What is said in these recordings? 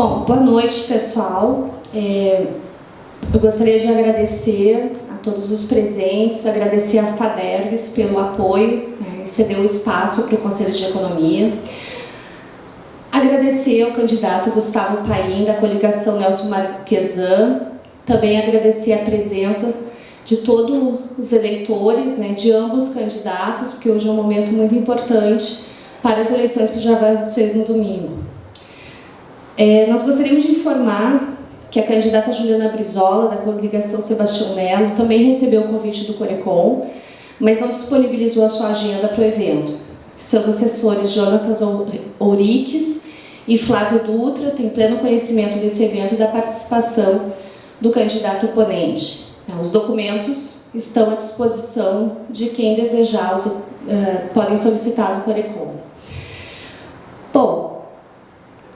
Bom, boa noite, pessoal. Eu gostaria de agradecer a todos os presentes, agradecer a FADERGS pelo apoio, ceder o espaço para o Conselho de Economia. Agradecer ao candidato Gustavo Paim, da coligação Nelson Marquesan. Também agradecer a presença de todos os eleitores, de ambos candidatos, porque hoje é um momento muito importante para as eleições que já vão ser no domingo. Nós gostaríamos de informar que a candidata Juliana Brizola, da coligação Sebastião Melo, também recebeu o convite do Corecon, mas não disponibilizou a sua agenda para o evento. Seus assessores Jonatas Ouriques e Flávio Dutra têm pleno conhecimento desse evento e da participação do candidato oponente. Os documentos estão à disposição de quem desejar, podem solicitar no Corecon. Bom,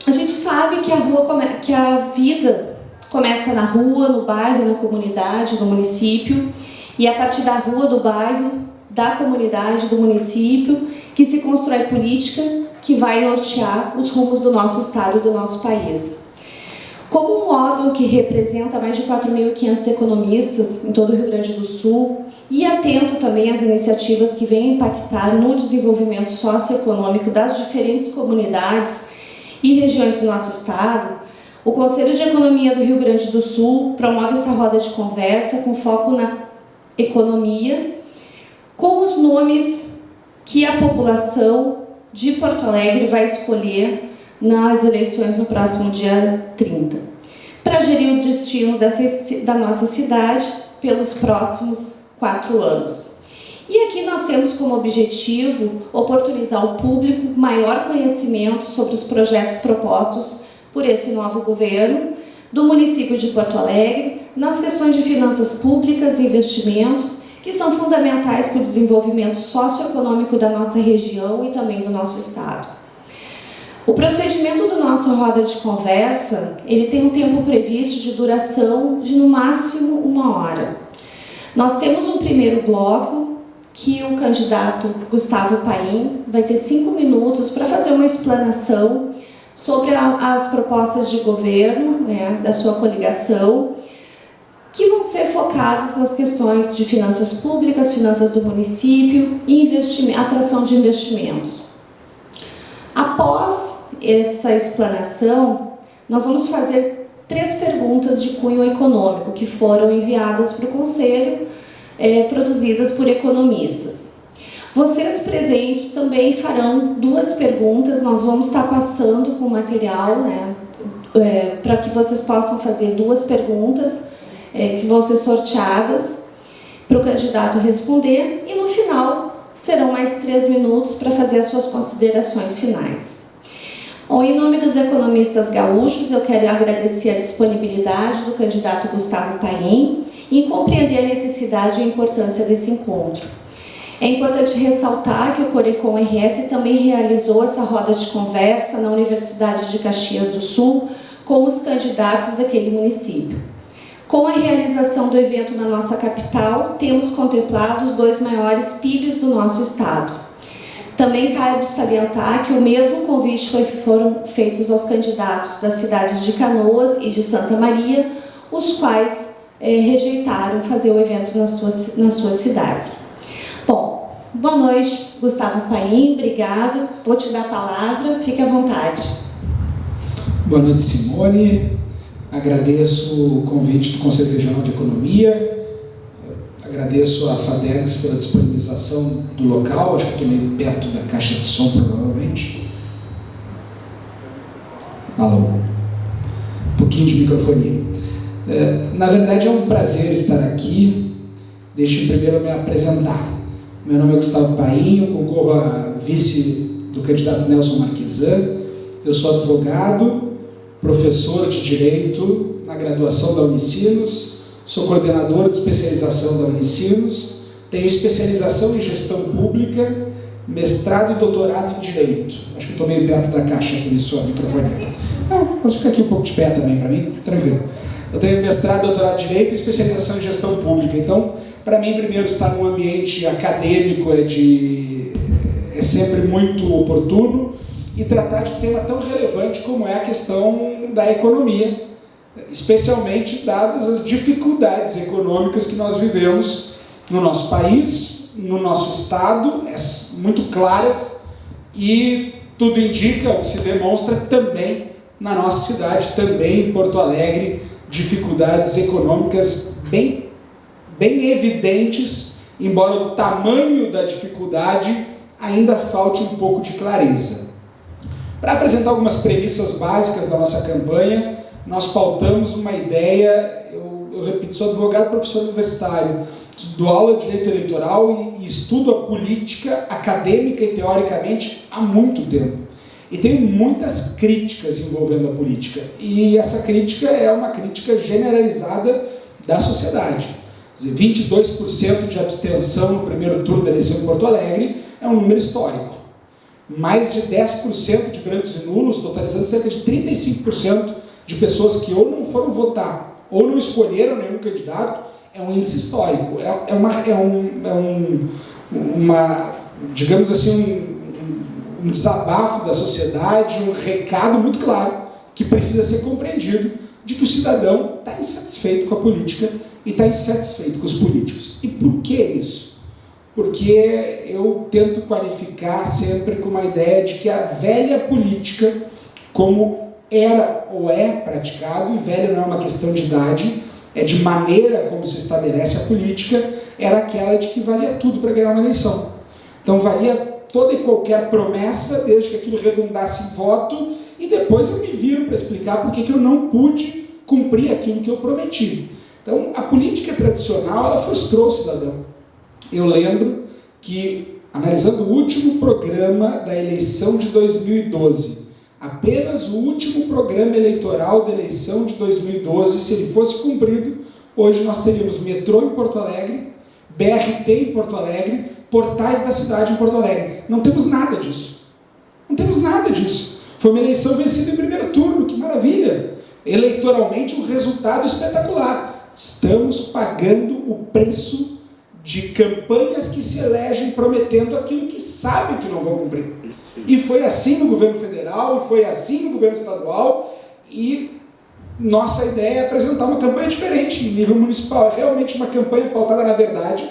a gente sabe que a vida começa na rua, no bairro, na comunidade, no município, e a partir da rua, do bairro, da comunidade, do município, que se constrói política que vai nortear os rumos do nosso estado e do nosso país. Como um órgão que representa mais de 4.500 economistas em todo o Rio Grande do Sul e atento também às iniciativas que vêm impactar no desenvolvimento socioeconômico das diferentes comunidades e regiões do nosso estado, o Conselho de Economia do Rio Grande do Sul promove essa roda de conversa com foco na economia, com os nomes que a população de Porto Alegre vai escolher nas eleições no próximo dia 30, para gerir o destino da nossa cidade pelos próximos 4 anos. E aqui nós temos como objetivo oportunizar ao público maior conhecimento sobre os projetos propostos por esse novo governo do município de Porto Alegre nas questões de finanças públicas e investimentos que são fundamentais para o desenvolvimento socioeconômico da nossa região e também do nosso estado. O procedimento do nosso roda de conversa, ele tem um tempo previsto de duração de no máximo 1 hora. Nós temos um primeiro bloco que o candidato Gustavo Paim vai ter 5 minutos para fazer uma explanação sobre as propostas de governo, da sua coligação, que vão ser focados nas questões de finanças públicas, finanças do município e atração de investimentos. Após essa explanação, nós vamos fazer 3 perguntas de cunho econômico que foram enviadas para o Conselho, produzidas por economistas. Vocês presentes também farão 2 perguntas, nós vamos estar passando com material, para que vocês possam fazer 2 perguntas, que vão ser sorteadas para o candidato responder, e no final serão mais 3 minutos para fazer as suas considerações finais. Bom, em nome dos economistas gaúchos, eu quero agradecer a disponibilidade do candidato Gustavo Paim em compreender a necessidade e a importância desse encontro. É importante ressaltar que o Corecon RS também realizou essa roda de conversa na Universidade de Caxias do Sul com os candidatos daquele município. Com a realização do evento na nossa capital, temos contemplado os 2 maiores PIBs do nosso estado. Também cabe salientar que o mesmo convite foram feitos aos candidatos das cidades de Canoas e de Santa Maria, os quais rejeitaram fazer o evento nas suas cidades. Bom, boa noite, Gustavo Paim, obrigado. Vou te dar a palavra, fique à vontade. Boa noite, Simone. Agradeço o convite do Conselho Regional de Economia. Agradeço a FADERGS pela disponibilização do local. Acho que estou meio perto da caixa de som, provavelmente. Alô. Um pouquinho de microfonia. Na verdade, é um prazer estar aqui. Deixe primeiro me apresentar. Meu nome é Gustavo Paim, eu concorro a vice do candidato Nelson Marquesan. Eu sou advogado, professor de Direito na graduação da Unicinos, sou coordenador de especialização da Unicinos, tenho especialização em Gestão Pública, mestrado e doutorado em Direito. Acho que estou meio perto da caixa, por isso a microfonia. Posso ficar aqui um pouco de pé também para mim? Tranquilo. Eu tenho mestrado, doutorado em Direito e especialização em Gestão Pública. Então, para mim, primeiro, estar num ambiente acadêmico é sempre muito oportuno. e tratar de um tema tão relevante como é a questão da economia, especialmente dadas as dificuldades econômicas que nós vivemos no nosso país, no nosso estado, essas muito claras, e tudo indica, o que se demonstra também na nossa cidade, também em Porto Alegre, dificuldades econômicas bem evidentes, embora o tamanho da dificuldade ainda falte um pouco de clareza. Para apresentar algumas premissas básicas da nossa campanha, nós pautamos uma ideia, eu repito, sou advogado, professor universitário, dou aula de direito eleitoral e estudo a política acadêmica e teoricamente há muito tempo. E tenho muitas críticas envolvendo a política. E essa crítica é uma crítica generalizada da sociedade. Quer dizer, 22% de abstenção no primeiro turno da eleição em Porto Alegre é um número histórico. Mais de 10% de brancos e nulos, totalizando cerca de 35% de pessoas que ou não foram votar ou não escolheram nenhum candidato, é um índice histórico. Digamos assim, um desabafo da sociedade, um recado muito claro que precisa ser compreendido de que o cidadão está insatisfeito com a política e está insatisfeito com os políticos. E por que isso? Porque eu tento qualificar sempre com uma ideia de que a velha política, como era ou é praticado, e velho não é uma questão de idade, é de maneira como se estabelece a política, era aquela de que valia tudo para ganhar uma eleição. Então valia toda e qualquer promessa, desde que aquilo redundasse em voto, e depois eu me viro para explicar por que eu não pude cumprir aquilo que eu prometi. Então, a política tradicional, ela frustrou o cidadão. Eu lembro que, analisando o último programa da eleição de 2012, apenas o último programa eleitoral da eleição de 2012, se ele fosse cumprido, hoje nós teríamos metrô em Porto Alegre, BRT em Porto Alegre, portais da cidade em Porto Alegre. Não temos nada disso. Não temos nada disso. Foi uma eleição vencida em primeiro turno, que maravilha. Eleitoralmente, um resultado espetacular. Estamos pagando o preço de campanhas que se elegem prometendo aquilo que sabem que não vão cumprir. E foi assim no governo federal, e foi assim no governo estadual, e nossa ideia é apresentar uma campanha diferente em nível municipal. É realmente uma campanha pautada na verdade,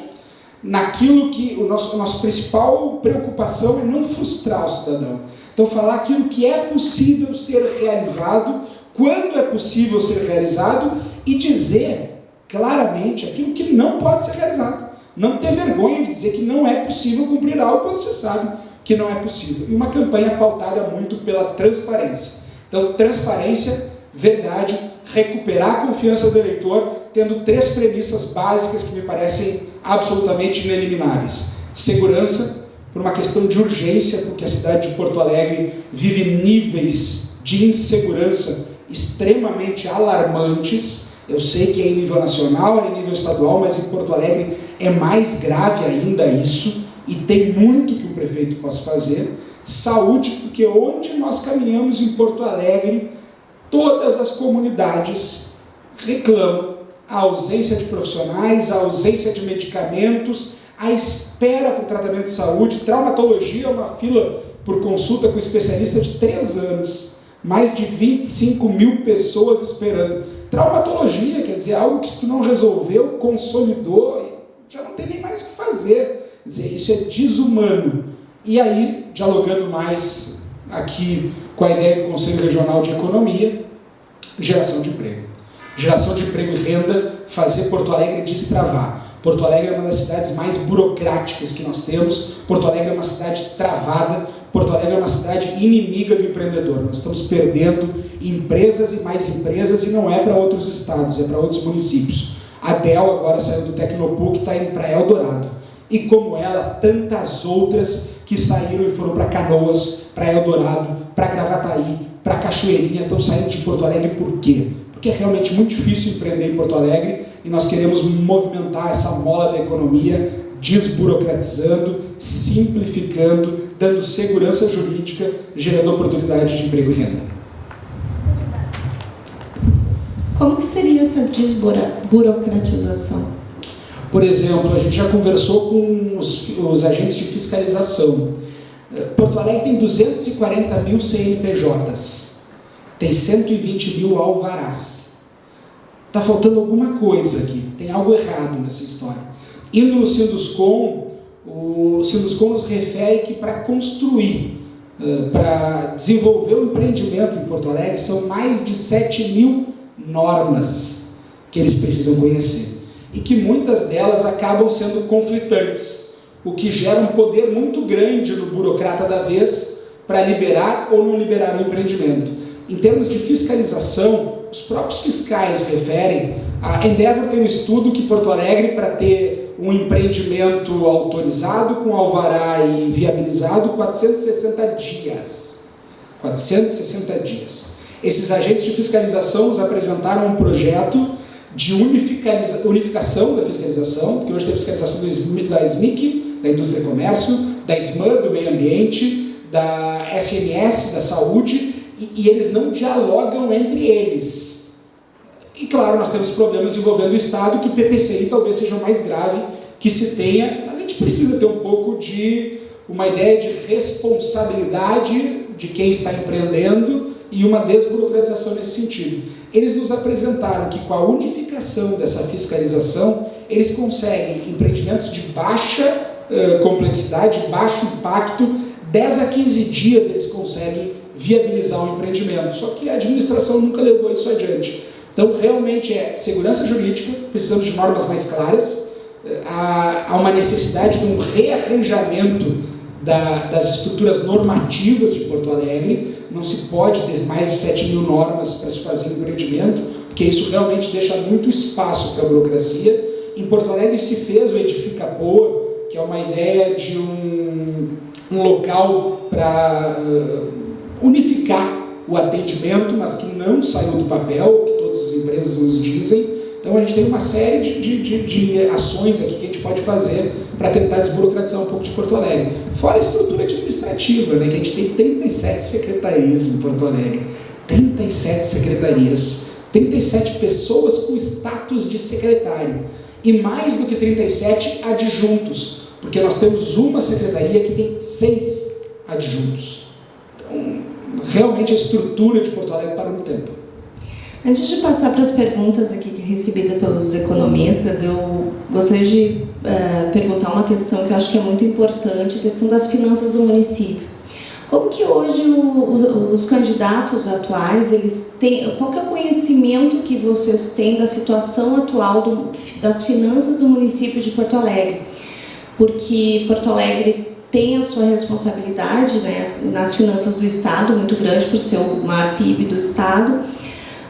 naquilo que a nossa principal preocupação é não frustrar o cidadão. Então, falar aquilo que é possível ser realizado, quando é possível ser realizado, e dizer claramente aquilo que não pode ser realizado. Não ter vergonha de dizer que não é possível cumprir algo quando você sabe que não é possível. E uma campanha pautada muito pela transparência. Então, transparência, verdade, recuperar a confiança do eleitor, tendo 3 premissas básicas que me parecem absolutamente inelimináveis. Segurança, por uma questão de urgência, porque a cidade de Porto Alegre vive níveis de insegurança extremamente alarmantes. Eu sei que é em nível nacional, é em nível estadual, mas em Porto Alegre é mais grave ainda isso, e tem muito que um prefeito possa fazer. Saúde, porque onde nós caminhamos em Porto Alegre, todas as comunidades reclamam a ausência de profissionais, a ausência de medicamentos, a espera por tratamento de saúde. Traumatologia é uma fila por consulta com especialista de 3 anos, mais de 25 mil pessoas esperando. Traumatologia, quer dizer, algo que se tu não resolveu, consolidou, já não tem nem mais o que fazer. Quer dizer, isso é desumano. E aí, dialogando mais aqui com a ideia do Conselho Regional de Economia, geração de emprego. Geração de emprego e renda, fazer Porto Alegre destravar. Porto Alegre é uma das cidades mais burocráticas que nós temos. Porto Alegre é uma cidade travada. Porto Alegre é uma cidade inimiga do empreendedor. Nós estamos perdendo empresas e mais empresas, e não é para outros estados, é para outros municípios. A Dell agora saiu do Tecnopool, que está indo para Eldorado. E como ela, tantas outras que saíram e foram para Canoas, para Eldorado, para Gravataí, para Cachoeirinha, estão saindo de Porto Alegre por quê? Porque é realmente muito difícil empreender em Porto Alegre, e nós queremos movimentar essa mola da economia, desburocratizando, simplificando, dando segurança jurídica, gerando oportunidade de emprego e renda. Como que seria essa desburocratização? Por exemplo, a gente já conversou com os agentes de fiscalização. Porto Alegre tem 240 mil CNPJs, tem 120 mil alvarás. Está faltando alguma coisa aqui, tem algo errado nessa história. Indo no Sinduscom, o Sinduscom nos refere que para construir, para desenvolver o empreendimento em Porto Alegre, são mais de 7 mil normas que eles precisam conhecer. E que muitas delas acabam sendo conflitantes, o que gera um poder muito grande no burocrata da vez para liberar ou não liberar o empreendimento. Em termos de fiscalização, os próprios fiscais referem, a Endeavor tem um estudo que Porto Alegre, para ter um empreendimento autorizado, com alvará e viabilizado, 460 dias. 460 dias. Esses agentes de fiscalização nos apresentaram um projeto de unificação da fiscalização, porque hoje tem fiscalização da SMIC, da Indústria e Comércio, da SMAN, do Meio Ambiente, da SMS, da Saúde, e eles não dialogam entre eles. E claro, nós temos problemas envolvendo o Estado, que o PPCI talvez seja o mais grave que se tenha, mas a gente precisa ter um pouco de uma ideia de responsabilidade de quem está empreendendo e uma desburocratização nesse sentido. Eles nos apresentaram que com a unificação dessa fiscalização, eles conseguem empreendimentos de baixa complexidade, baixo impacto, 10 a 15 dias eles conseguem viabilizar um empreendimento, só que a administração nunca levou isso adiante. Então, realmente é segurança jurídica, precisamos de normas mais claras, há uma necessidade de um rearranjamento das estruturas normativas de Porto Alegre. Não se pode ter mais de 7 mil normas para se fazer um empreendimento, porque isso realmente deixa muito espaço para a burocracia. Em Porto Alegre se fez o Edifica Poa, que é uma ideia de um local para unificar o atendimento, mas que não saiu do papel, que todas as empresas nos dizem. Então a gente tem uma série de ações aqui que a gente pode fazer para tentar desburocratizar um pouco de Porto Alegre. Fora a estrutura administrativa, né, que a gente tem 37 secretarias em Porto Alegre. 37 secretarias. 37 pessoas com status de secretário. E mais do que 37 adjuntos, porque nós temos uma secretaria que tem 6 adjuntos. Então, realmente a estrutura de Porto Alegre parou no tempo. Antes de passar para as perguntas aqui recebidas pelos economistas, eu gostaria de perguntar uma questão que eu acho que é muito importante, a questão das finanças do município. Como que hoje os candidatos atuais, qual que é o conhecimento que vocês têm da situação atual das finanças do município de Porto Alegre? Porque Porto Alegre tem a sua responsabilidade, né, nas finanças do Estado, muito grande por ser o maior PIB do Estado,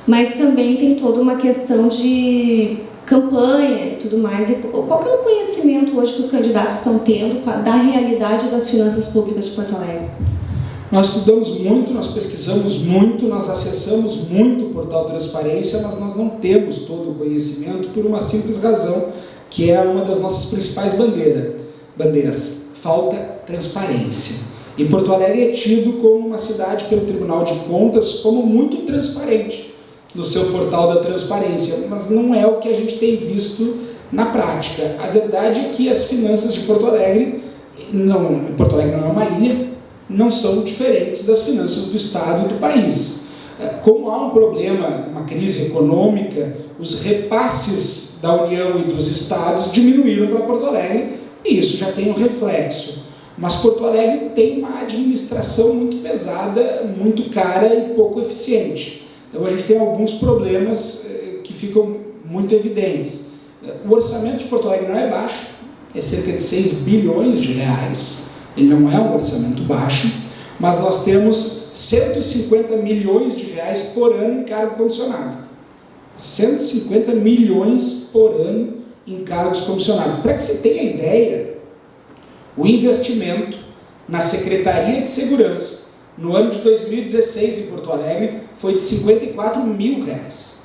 mas também tem toda uma questão de campanha e tudo mais. E qual que é o conhecimento hoje que os candidatos estão tendo da realidade das finanças públicas de Porto Alegre? Nós estudamos muito, nós pesquisamos muito, nós acessamos muito o portal Transparência, mas nós não temos todo o conhecimento por uma simples razão, que é uma das nossas principais bandeiras. Falta transparência. E Porto Alegre é tido como uma cidade pelo Tribunal de Contas como muito transparente no seu portal da transparência, mas não é o que a gente tem visto na prática. A verdade é que as finanças de Porto Alegre não é uma ilha, não são diferentes das finanças do Estado e do país. Como há um problema, uma crise econômica, os repasses da União e dos Estados diminuíram para Porto Alegre, e isso já tem um reflexo. Mas Porto Alegre tem uma administração muito pesada, muito cara e pouco eficiente. Então a gente tem alguns problemas que ficam muito evidentes. O orçamento de Porto Alegre não é baixo, é cerca de 6 bilhões de reais. Ele não é um orçamento baixo, mas nós temos 150 milhões de reais por ano em cargo comissionado. 150 milhões por ano em cargos comissionados. Para que você tenha ideia, o investimento na Secretaria de Segurança no ano de 2016 em Porto Alegre foi de 54 mil reais.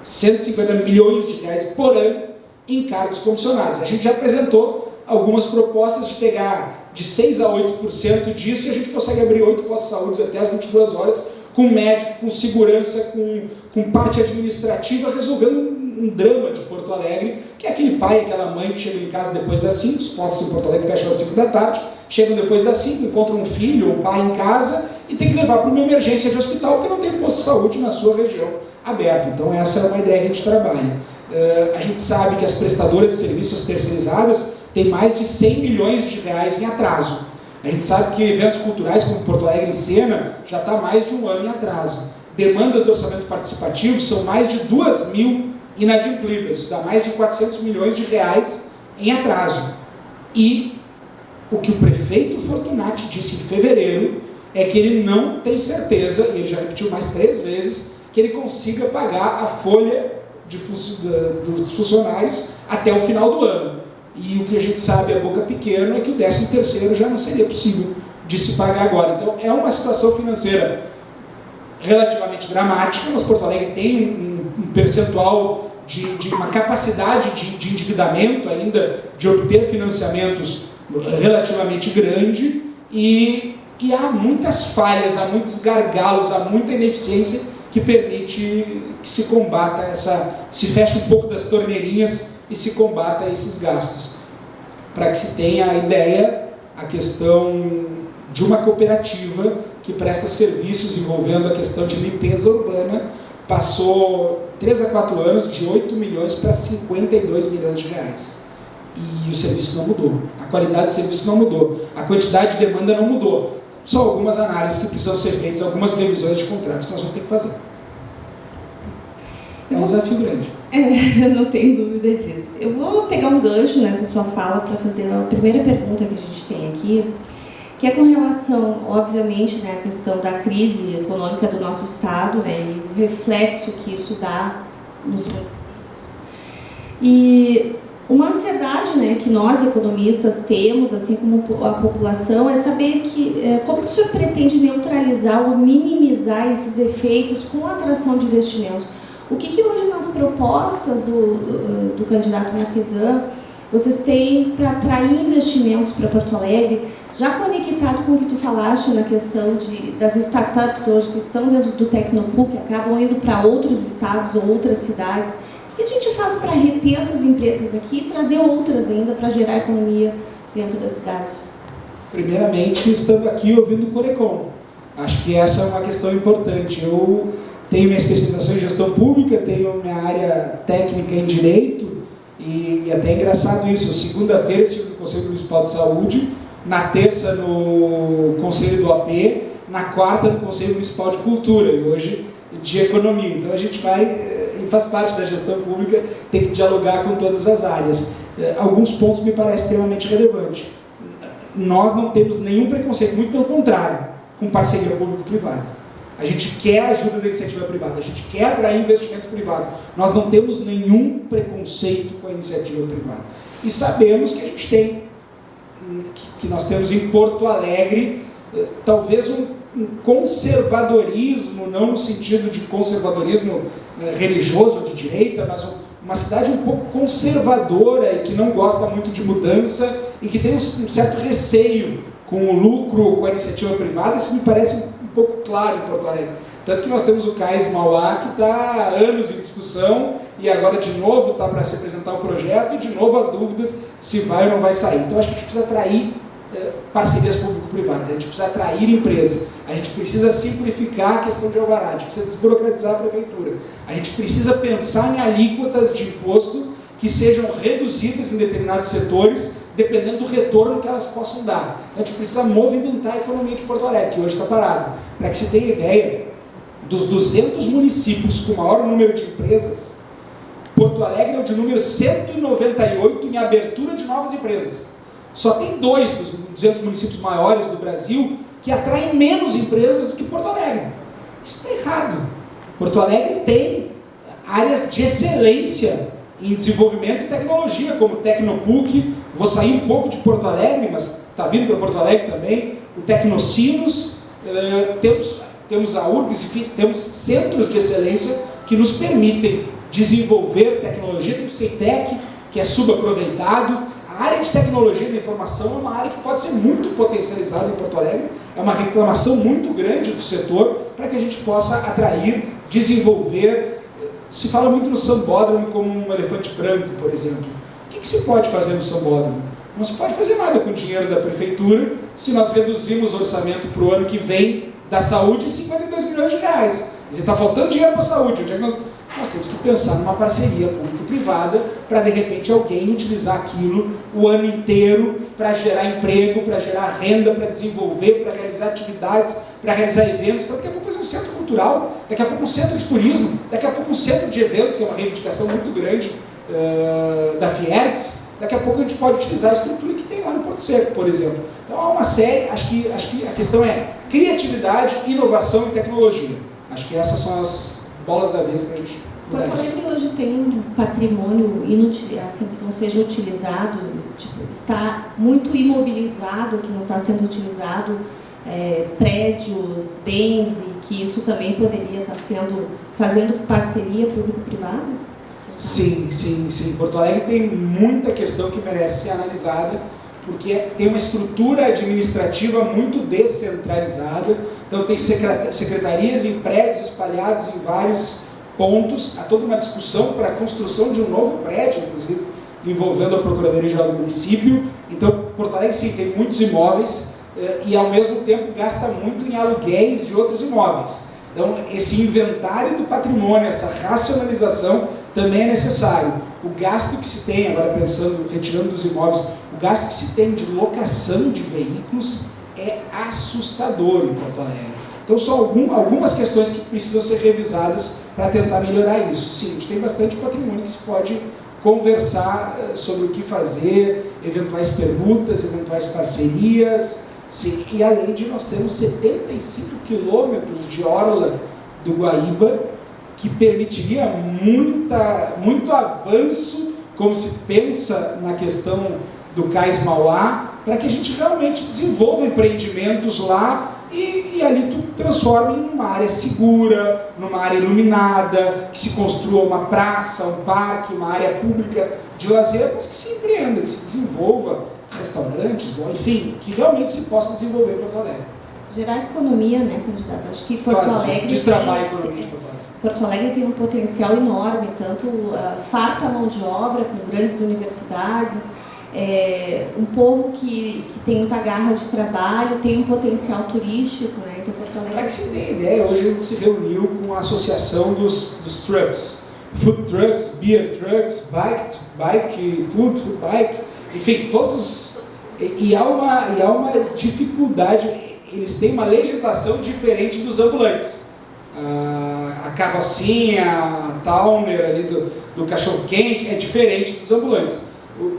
150 milhões de reais por ano em cargos comissionados. A gente já apresentou algumas propostas de pegar de 6% a 8% disso, e a gente consegue abrir 8 postos de saúde até as 22 horas, com médico, com segurança, com parte administrativa, resolvendo um drama de Porto Alegre, que é aquele pai, aquela mãe que chega em casa depois das 5, os postos em Porto Alegre fecham às 5 da tarde, chegam depois das 5, encontram um filho ou um pai em casa e tem que levar para uma emergência de hospital porque não tem posto de saúde na sua região aberto. Então essa é uma ideia que a gente trabalha. A gente sabe que as prestadoras de serviços terceirizadas têm mais de 100 milhões de reais em atraso. A gente sabe que eventos culturais como Porto Alegre em Cena já está mais de um ano em atraso. Demandas do orçamento participativo são mais de 2.000 inadimplidas, isso dá mais de 400 milhões de reais em atraso. E o que o prefeito Fortunati disse em fevereiro é que ele não tem certeza, e ele já repetiu mais 3 vezes, que ele consiga pagar a folha dos funcionários até o final do ano. E o que a gente sabe a boca pequena é que o 13º já não seria possível de se pagar agora. Então é uma situação financeira relativamente dramática, mas Porto Alegre tem um percentual de uma capacidade de endividamento ainda, de obter financiamentos relativamente grande, e há muitas falhas, há muitos gargalos, há muita ineficiência que permite que se combata se feche um pouco das torneirinhas e se combata esses gastos. Para que se tenha a ideia, a questão de uma cooperativa que presta serviços envolvendo a questão de limpeza urbana passou 3 a 4 anos de 8 milhões para 52 milhões de reais. E o serviço não mudou. A qualidade do serviço não mudou. A quantidade de demanda não mudou. São algumas análises que precisam ser feitas, algumas revisões de contratos que nós vamos ter que fazer. É um desafio grande. Eu não tenho dúvida disso. Eu vou pegar um gancho nessa sua fala para fazer a primeira pergunta que a gente tem aqui, que é com relação, obviamente, né, à questão da crise econômica do nosso Estado, né, e o reflexo que isso dá nos municípios. E uma ansiedade, né, que nós, economistas, temos, assim como a população, é saber como que o senhor pretende neutralizar ou minimizar esses efeitos com a atração de investimentos. O que hoje nas propostas do candidato Marquesan vocês têm para atrair investimentos para Porto Alegre, já conectado com o que tu falaste na questão das startups hoje que estão dentro do Tecnopuc, que acabam indo para outros estados ou outras cidades. O que a gente faz para reter essas empresas aqui e trazer outras ainda para gerar economia dentro da cidade? Primeiramente, estando aqui ouvindo o Corecon. Acho que essa é uma questão importante. Eu tenho minha especialização em gestão pública, tenho minha área técnica em direito, e até é engraçado isso. Segunda-feira estive no Conselho Municipal de Saúde, na terça no Conselho do AP, na quarta no Conselho Municipal de Cultura, e hoje de Economia. Então a gente vai, e faz parte da gestão pública, tem que dialogar com todas as áreas. Alguns pontos me parecem extremamente relevantes. Nós não temos nenhum preconceito, muito pelo contrário, com parceria público-privada. A gente quer a ajuda da iniciativa privada, a gente quer atrair investimento privado. Nós não temos nenhum preconceito com a iniciativa privada. E sabemos que a gente tem, que nós temos em Porto Alegre, talvez um conservadorismo, não no sentido de conservadorismo religioso ou de direita, mas uma cidade um pouco conservadora e que não gosta muito de mudança e que tem um certo receio com o lucro, com a iniciativa privada. Isso me parece um pouco claro em Porto Alegre. Tanto que nós temos o CAIS Mauá, que está há anos em discussão, e agora de novo está para se apresentar um projeto, e de novo há dúvidas se vai ou não vai sair. Então acho que a gente precisa atrair parcerias público-privadas, a gente precisa atrair empresas, a gente precisa simplificar a questão de alvará, a gente precisa desburocratizar a prefeitura, a gente precisa pensar em alíquotas de imposto que sejam reduzidas em determinados setores, dependendo do retorno que elas possam dar. Então, a gente precisa movimentar a economia de Porto Alegre, que hoje está parado. Para que se tenha ideia, dos 200 municípios com maior número de empresas, Porto Alegre é o de número 198 em abertura de novas empresas. Só tem 2 dos 200 municípios maiores do Brasil que atraem menos empresas do que Porto Alegre. Isso está errado. Porto Alegre tem áreas de excelência em desenvolvimento e tecnologia, como o Tecnopuc. Vou sair um pouco de Porto Alegre, mas está vindo para Porto Alegre também, o Tecnocinos, temos a URGS, enfim, temos centros de excelência que nos permitem desenvolver tecnologia. Temos o CEITEC, que é subaproveitado. A área de tecnologia da informação é uma área que pode ser muito potencializada em Porto Alegre, é uma reclamação muito grande do setor para que a gente possa atrair, desenvolver Se fala muito no sambódromo como um elefante branco, por exemplo. O que se pode fazer no sambódromo? Não se pode fazer nada com o dinheiro da prefeitura se nós reduzimos o orçamento para o ano que vem da saúde em 52 milhões de reais. Quer dizer, está faltando dinheiro para a saúde. Onde é que nós temos que pensar numa parceria público-privada para, de repente, alguém utilizar aquilo o ano inteiro para gerar emprego, para gerar renda, para desenvolver, para realizar atividades, para realizar eventos, para daqui a pouco fazer um centro cultural, daqui a pouco um centro de turismo, daqui a pouco um centro de eventos, que é uma reivindicação muito grande da Fiergs. Daqui a pouco a gente pode utilizar a estrutura que tem lá no Porto Seco, por exemplo. Então há uma série, acho que a questão é criatividade, inovação e tecnologia. Acho que essas são as bolas da vez para a gente mudar Porto isso. Alegre hoje tem um patrimônio assim, que não seja utilizado, tipo, está muito imobilizado, que não está sendo utilizado, prédios, bens, e que isso também poderia estar fazendo parceria público-privada? Sim. Porto Alegre tem muita questão que merece ser analisada, porque tem uma estrutura administrativa muito descentralizada, então tem secretarias em prédios espalhados em vários pontos, há toda uma discussão para a construção de um novo prédio, inclusive, envolvendo a Procuradoria-Geral do município. Então, Porto Alegre, sim, tem muitos imóveis e, ao mesmo tempo, gasta muito em aluguéis de outros imóveis. Então, esse inventário do patrimônio, essa racionalização também é necessário. O gasto que se tem, agora pensando, retirando dos imóveis, o gasto que se tem de locação de veículos é assustador em Porto Alegre. Então, são algumas questões que precisam ser revisadas para tentar melhorar isso. Sim, a gente tem bastante patrimônio que se pode conversar sobre o que fazer, eventuais permutas, eventuais parcerias. Sim, e além de nós temos 75 quilômetros de orla do Guaíba, que permitiria muito avanço, como se pensa na questão do Cais Mauá, para que a gente realmente desenvolva empreendimentos lá e ali tu transforme em uma área segura, numa área iluminada, que se construa uma praça, um parque, uma área pública de lazer, mas que se empreenda, que se desenvolva restaurantes, enfim, que realmente se possa desenvolver em Porto Alegre. Gerar economia, né, candidato? Acho que Porto Alegre... Destravar a economia de Porto Alegre. Porto Alegre tem um potencial enorme, tanto farta mão de obra, com grandes universidades, um povo que tem muita garra de trabalho, tem um potencial turístico, né? Então, Porto Alegre... Para que você tenha ideia, hoje a gente se reuniu com a associação dos trucks, food trucks, beer trucks, food bike, enfim, todos... E há uma dificuldade, eles têm uma legislação diferente dos ambulantes. A carrocinha, a Towner ali do cachorro-quente é diferente dos ambulantes.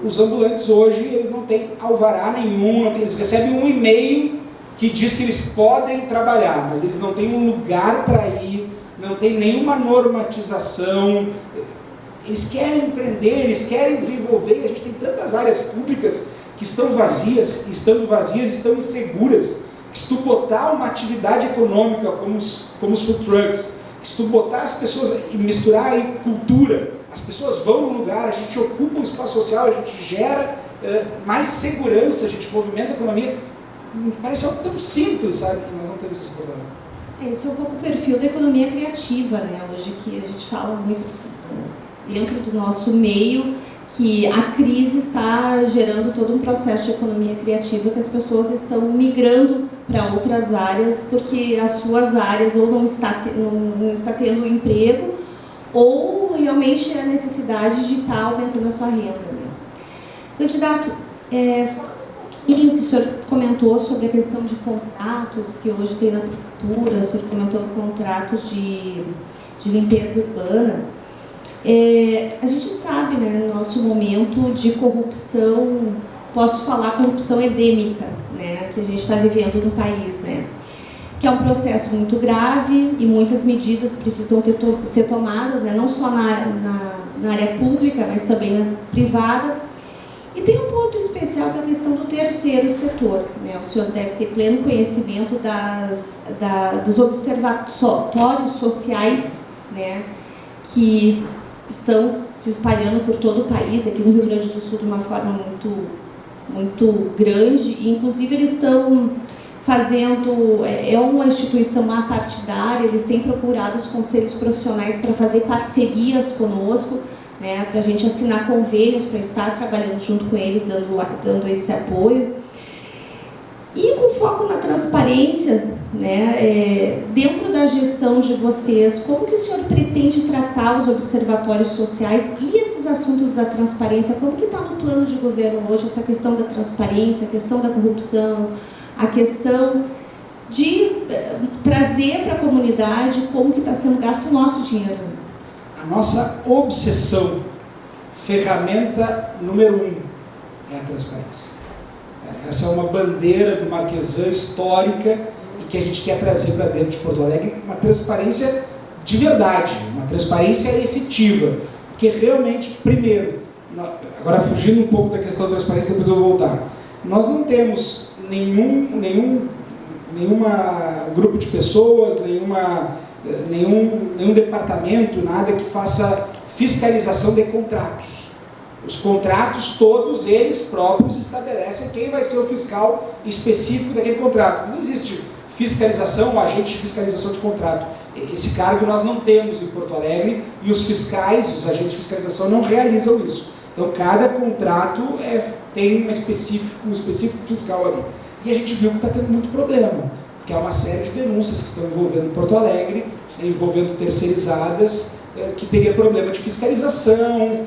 Os ambulantes hoje, eles não têm alvará nenhum, eles recebem um e-mail que diz que eles podem trabalhar, mas eles não têm um lugar para ir, não tem nenhuma normatização. Eles querem empreender, eles querem desenvolver, a gente tem tantas áreas públicas que estão vazias, e estando vazias, estão inseguras. Que se tu botar uma atividade econômica como os food trucks, que se tu botar as pessoas e misturar aí cultura, as pessoas vão no lugar, a gente ocupa o espaço social, a gente gera mais segurança, a gente movimenta a economia. Parece algo tão simples, sabe, que nós não temos esse problema. Esse é um pouco o perfil da economia criativa, né? Hoje que a gente fala muito dentro do nosso meio, que a crise está gerando todo um processo de economia criativa, que as pessoas estão migrando para outras áreas, porque as suas áreas ou não está tendo emprego, ou realmente a necessidade de estar aumentando a sua renda, né? Candidato, o que o senhor comentou sobre a questão de contratos que hoje tem na prefeitura, o senhor comentou contratos de limpeza urbana. A gente sabe, né, no nosso momento de corrupção, posso falar corrupção endêmica, né, que a gente está vivendo no país, né, que é um processo muito grave e muitas medidas precisam ser tomadas, né, não só na área pública, mas também na privada. E tem um ponto especial que é a questão do terceiro setor, né, o senhor deve ter pleno conhecimento dos observatórios sociais, né, que estão se espalhando por todo o país, aqui no Rio Grande do Sul de uma forma muito grande, e inclusive eles estão fazendo, é uma instituição apartidária, eles têm procurado os conselhos profissionais para fazer parcerias conosco, né, para a gente assinar convênios, para estar trabalhando junto com eles, dando esse apoio. E com foco na transparência, né, dentro da gestão de vocês, como que o senhor pretende tratar os observatórios sociais e esses assuntos da transparência? Como que está no plano de governo hoje essa questão da transparência, a questão da corrupção, a questão de trazer para a comunidade como que está sendo gasto o nosso dinheiro? A nossa obsessão, ferramenta número 1, é a transparência. Essa é uma bandeira do Marquesan histórica e que a gente quer trazer para dentro de Porto Alegre, uma transparência de verdade, uma transparência efetiva, porque realmente, primeiro, agora fugindo um pouco da questão da transparência, depois eu vou voltar, nós não temos nenhum grupo de pessoas, nenhum departamento, nada que faça fiscalização de contratos. Os contratos, todos eles próprios estabelecem quem vai ser o fiscal específico daquele contrato. Não existe fiscalização, um agente de fiscalização de contrato. Esse cargo nós não temos em Porto Alegre e os fiscais, os agentes de fiscalização não realizam isso. Então, cada contrato tem um específico fiscal ali. E a gente viu que está tendo muito problema, porque há uma série de denúncias que estão envolvendo Porto Alegre, envolvendo terceirizadas, que teria problema de fiscalização,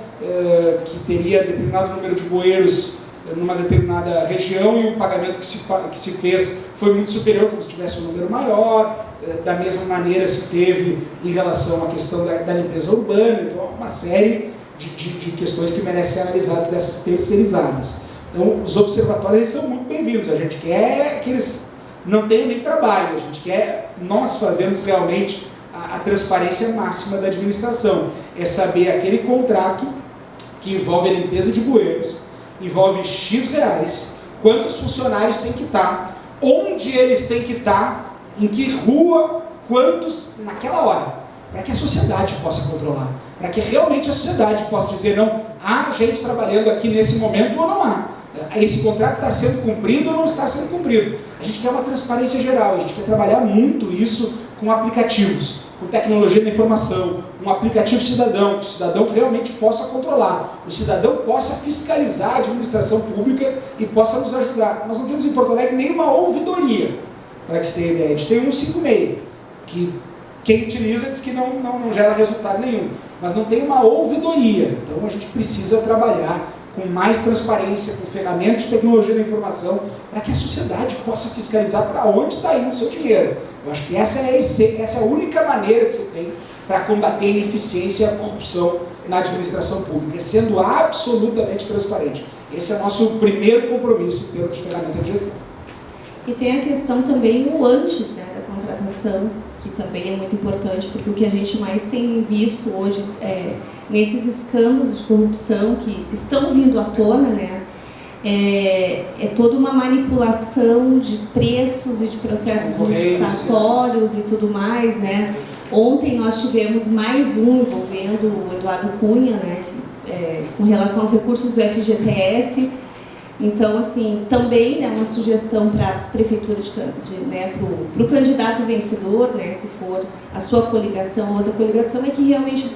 que teria determinado número de bueiros numa determinada região e o pagamento que se fez foi muito superior, como se tivesse um número maior. Da mesma maneira se teve em relação à questão da limpeza urbana. Então, há uma série de questões que merecem ser analisadas dessas terceirizadas. Então, os observatórios são muito bem-vindos. A gente quer que eles não tenham nem trabalho, a gente quer nós fazermos realmente a transparência máxima da administração. É saber aquele contrato que envolve a limpeza de bueiros, envolve X reais, quantos funcionários tem que estar, onde eles têm que estar, em que rua, quantos naquela hora, para que a sociedade possa controlar, para que realmente a sociedade possa dizer, não, há gente trabalhando aqui nesse momento ou não há. Esse contrato está sendo cumprido ou não está sendo cumprido. A gente quer uma transparência geral, a gente quer trabalhar muito isso com aplicativos, com tecnologia da informação, um aplicativo cidadão, que o cidadão realmente possa controlar, o cidadão possa fiscalizar a administração pública e possa nos ajudar. Nós não temos em Porto Alegre nenhuma ouvidoria, para que você tenha ideia. A gente tem um 156, que quem utiliza diz que não gera resultado nenhum, mas não tem uma ouvidoria. Então a gente precisa trabalhar com mais transparência, com ferramentas de tecnologia da informação, para que a sociedade possa fiscalizar para onde está indo o seu dinheiro. Eu acho que essa é a única maneira que você tem para combater a ineficiência e a corrupção na administração pública, sendo absolutamente transparente. Esse é o nosso primeiro compromisso em termos de ferramenta de gestão. E tem a questão também o antes, né, da contratação, que também é muito importante, porque o que a gente mais tem visto hoje nesses escândalos de corrupção que estão vindo à tona, né, é toda uma manipulação de preços e de processos licitatórios e tudo mais, né. Ontem nós tivemos mais um envolvendo o Eduardo Cunha, né, com relação aos recursos do FGTS. Então, assim, também, né, uma sugestão para a prefeitura, né, para o candidato vencedor, né, se for a sua coligação ou outra coligação, é que realmente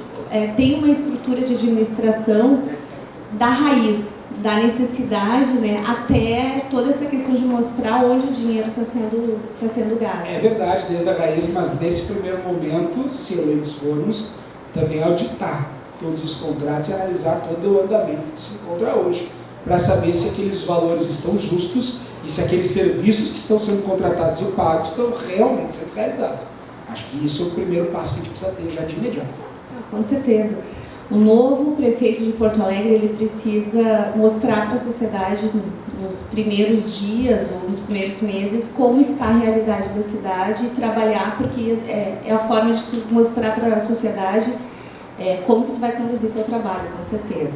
tem uma estrutura de administração da raiz, da necessidade, né, até toda essa questão de mostrar onde o dinheiro está sendo gasto. É verdade, desde a raiz, mas nesse primeiro momento, se eleitos formos, também auditar todos os contratos e analisar todo o andamento que se encontra hoje, para saber se aqueles valores estão justos e se aqueles serviços que estão sendo contratados e pagos estão realmente sendo realizados. Acho que isso é o primeiro passo que a gente precisa ter já de imediato. Com certeza. O novo prefeito de Porto Alegre, ele precisa mostrar para a sociedade nos primeiros dias ou nos primeiros meses como está a realidade da cidade e trabalhar, porque é a forma de tu mostrar para a sociedade como que tu vai conduzir teu trabalho, com certeza.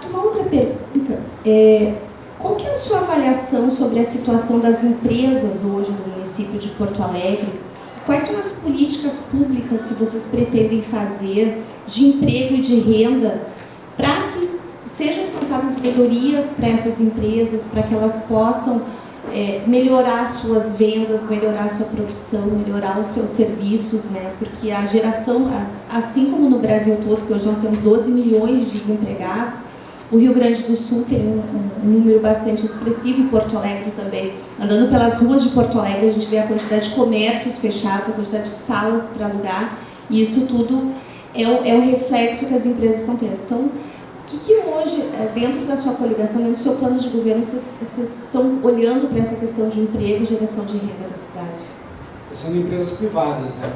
Uma outra pergunta, qual que é a sua avaliação sobre a situação das empresas hoje no município de Porto Alegre? Quais são as políticas públicas que vocês pretendem fazer de emprego e de renda para que sejam implantadas melhorias para essas empresas, para que elas possam melhorar suas vendas, melhorar sua produção, melhorar os seus serviços, né? Porque a geração, assim como no Brasil todo, que hoje nós temos 12 milhões de desempregados, o Rio Grande do Sul tem um número bastante expressivo, e Porto Alegre também. Andando pelas ruas de Porto Alegre, a gente vê a quantidade de comércios fechados, a quantidade de salas para alugar, e isso tudo é o reflexo que as empresas estão tendo. Então, o que hoje, dentro da sua coligação, dentro do seu plano de governo, vocês estão olhando para essa questão de emprego e geração de renda da cidade? São empresas privadas, né?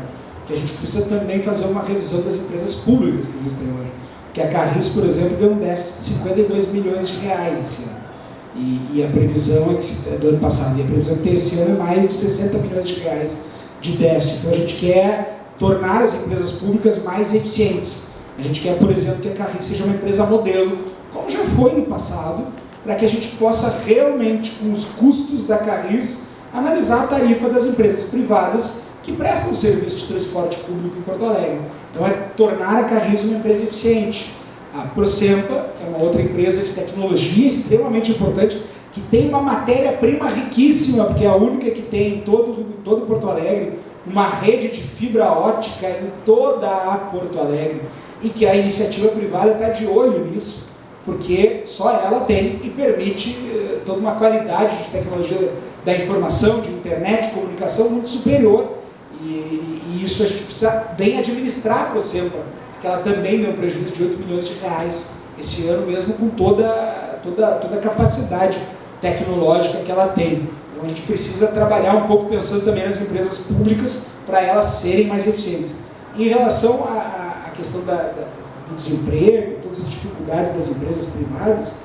Que a gente precisa também fazer uma revisão das empresas públicas que existem hoje. Que a Carris, por exemplo, deu um déficit de 52 milhões de reais esse ano. E a previsão é do ano passado, e a previsão que tem esse ano é mais de 60 milhões de reais de déficit. Então a gente quer tornar as empresas públicas mais eficientes. A gente quer, por exemplo, que a Carris seja uma empresa modelo, como já foi no passado, para que a gente possa realmente, com os custos da Carris, analisar a tarifa das empresas privadas que prestam o serviço de transporte público em Porto Alegre. Então é tornar a Carris uma empresa eficiente. A Procempa, que é uma outra empresa de tecnologia extremamente importante, que tem uma matéria-prima riquíssima, porque é a única que tem em todo Porto Alegre, uma rede de fibra ótica em toda a Porto Alegre, e que a iniciativa privada está de olho nisso, porque só ela tem e permite toda uma qualidade de tecnologia da informação, de internet, de comunicação muito superior, e isso a gente precisa bem administrar a Procempa, porque ela também deu um prejuízo de 8 milhões de reais esse ano, mesmo com toda a capacidade tecnológica que ela tem. Então a gente precisa trabalhar um pouco pensando também nas empresas públicas para elas serem mais eficientes. Em relação à questão do desemprego, todas as dificuldades das empresas privadas,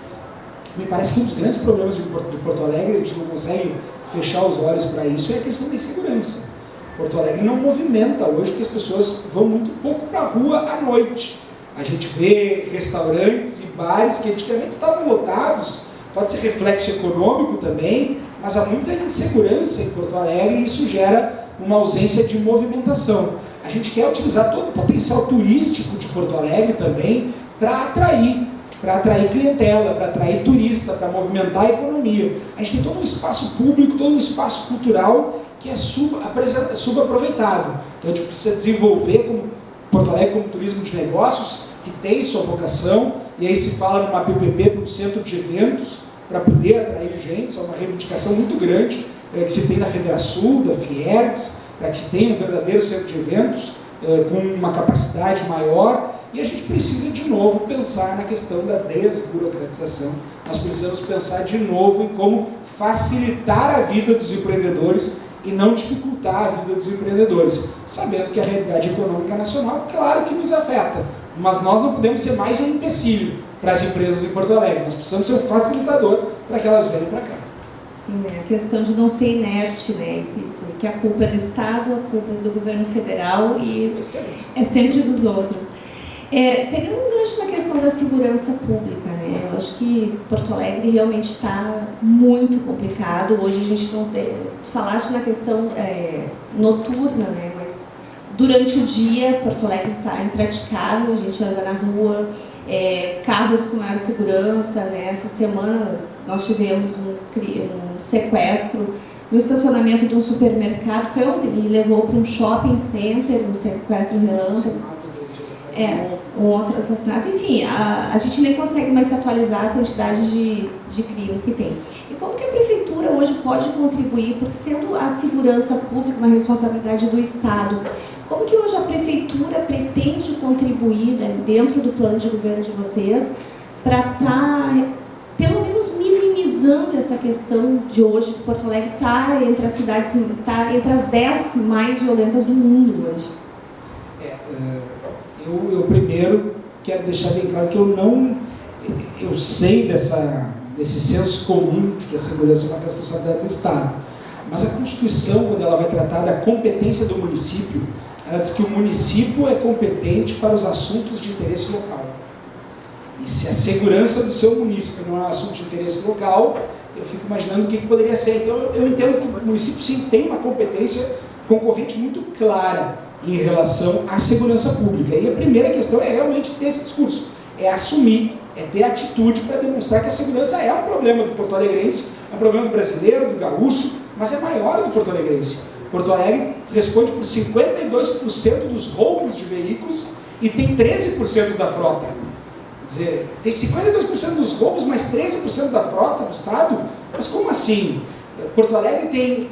me parece que um dos grandes problemas de Porto Alegre, a gente não consegue fechar os olhos para isso, é a questão da insegurança. Porto Alegre não movimenta hoje, porque as pessoas vão muito pouco para a rua à noite. A gente vê restaurantes e bares que antigamente estavam lotados, pode ser reflexo econômico também, mas há muita insegurança em Porto Alegre e isso gera uma ausência de movimentação. A gente quer utilizar todo o potencial turístico de Porto Alegre também para atrair clientela, para atrair turista, para movimentar a economia. A gente tem todo um espaço público, todo um espaço cultural que é subaproveitado. Então a gente precisa desenvolver como Porto Alegre como turismo de negócios, que tem sua vocação, e aí se fala numa PPP para um centro de eventos, para poder atrair gente. Isso é uma reivindicação muito grande que se tem na Federação, da Fiergs, para que se tenha um verdadeiro centro de eventos com uma capacidade maior. E a gente precisa de novo pensar na questão da desburocratização. Nós precisamos pensar de novo em como facilitar a vida dos empreendedores e não dificultar a vida dos empreendedores, sabendo que a realidade econômica nacional, claro que nos afeta, mas nós não podemos ser mais um empecilho para as empresas em Porto Alegre. Nós precisamos ser um facilitador para que elas venham para cá. Sim, né? A questão de não ser inerte, né? Que a culpa é do Estado, a culpa é do governo federal e é sempre dos outros. Pegando um gancho na questão da segurança pública, né? Eu acho que Porto Alegre realmente está muito complicado. Hoje a gente não tem... Tu falaste na questão noturna, né? Mas durante o dia, Porto Alegre está impraticável, a gente anda na rua, carros com maior segurança, né? Essa semana nós tivemos um sequestro no estacionamento de um supermercado, foi ontem, e levou para um shopping center, um sequestro relâmpago. Um outro assassinato, enfim, a gente nem consegue mais se atualizar a quantidade de crimes que tem. E como que a Prefeitura hoje pode contribuir, porque sendo a segurança pública uma responsabilidade do Estado, como que hoje a Prefeitura pretende contribuir, né, dentro do plano de governo de vocês, para estar, pelo menos, minimizando essa questão de hoje, que Porto Alegre está entre as cidades, está entre as 10 mais violentas do mundo hoje? Eu primeiro quero deixar bem claro que eu sei desse senso comum de que a segurança é uma responsabilidade do Estado, mas a Constituição, quando ela vai tratar da competência do município, ela diz que o município é competente para os assuntos de interesse local. E se a segurança do seu município não é um assunto de interesse local, eu fico imaginando o que poderia ser. Então eu entendo que o município sim tem uma competência concorrente muito clara em relação à segurança pública. E a primeira questão é realmente ter esse discurso. é assumir, é ter atitude para demonstrar que a segurança é um problema do porto-alegrense, é um problema do brasileiro, do gaúcho, mas é maior do porto-alegrense. Porto Alegre responde por 52% dos roubos de veículos e tem 13% da frota. Quer dizer, tem 52% dos roubos, mas 13% da frota do estado? Mas como assim? Porto Alegre tem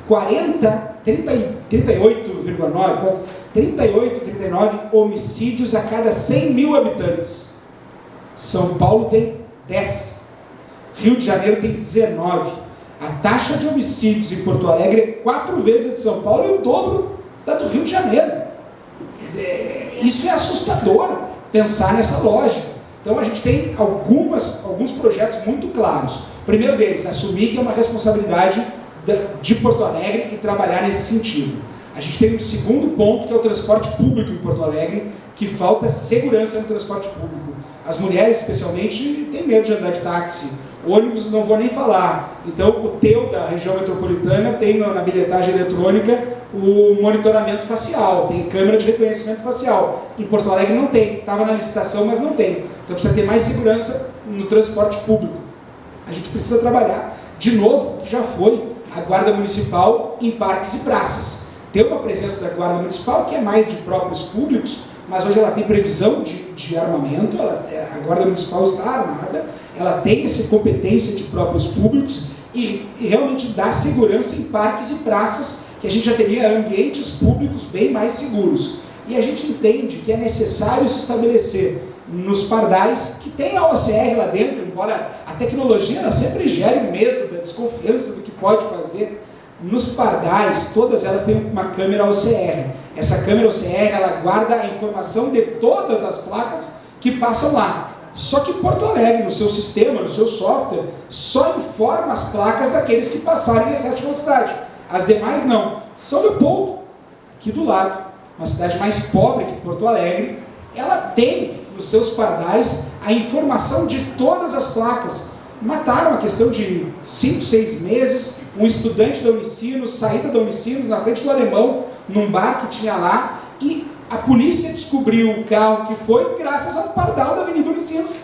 38,9 homicídios a cada 100 mil habitantes. São Paulo tem 10. Rio de Janeiro tem 19. A taxa de homicídios em Porto Alegre é 4 vezes a de São Paulo e o dobro da do Rio de Janeiro. Quer dizer, isso é assustador, pensar nessa lógica. Então a gente tem alguns projetos muito claros. O primeiro deles, assumir que é uma responsabilidade de Porto Alegre e trabalhar nesse sentido. A gente tem um segundo ponto, que é o transporte público em Porto Alegre, que falta segurança no transporte público. As mulheres, especialmente, têm medo de andar de táxi. Ônibus não vou nem falar. Então, o TEU da região metropolitana tem na bilhetagem eletrônica o monitoramento facial, tem câmera de reconhecimento facial. Em Porto Alegre não tem. Estava na licitação, mas não tem. Então, precisa ter mais segurança no transporte público. A gente precisa trabalhar, de novo, que já foi a Guarda Municipal em parques e praças. Tem uma presença da Guarda Municipal que é mais de próprios públicos, mas hoje ela tem previsão de armamento, a Guarda Municipal está armada, ela tem essa competência de próprios públicos e realmente dá segurança em parques e praças, que a gente já teria ambientes públicos bem mais seguros. E a gente entende que é necessário se estabelecer nos pardais, que tem a OCR lá dentro, embora a tecnologia ela sempre gere o medo, da desconfiança do que pode fazer. Nos pardais, todas elas têm uma câmera OCR. Essa câmera OCR, ela guarda a informação de todas as placas que passam lá. Só que Porto Alegre, no seu sistema, no seu software, só informa as placas daqueles que passarem em excesso de velocidade. As demais não. São Leopoldo, aqui do lado, uma cidade mais pobre que Porto Alegre, ela tem nos seus pardais a informação de todas as placas. Mataram a questão de 5, 6 meses, um estudante da Unicinos, saída da Unicinos, na frente do Alemão, num bar que tinha lá, e a polícia descobriu o carro que foi graças ao pardal da Avenida Unicinos.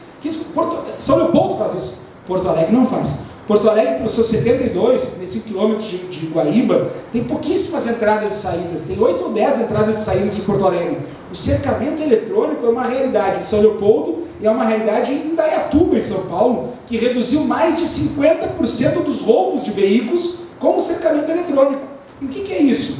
São Leopoldo faz isso, Porto Alegre não faz. Porto Alegre, pelos seus 72, 75 quilômetros de Guaíba, tem pouquíssimas entradas e saídas, tem 8 ou 10 entradas e saídas de Porto Alegre. O cercamento eletrônico é uma realidade em São Leopoldo e é uma realidade em Indaiatuba, em São Paulo, que reduziu mais de 50% dos roubos de veículos com o cercamento eletrônico. E o que é isso?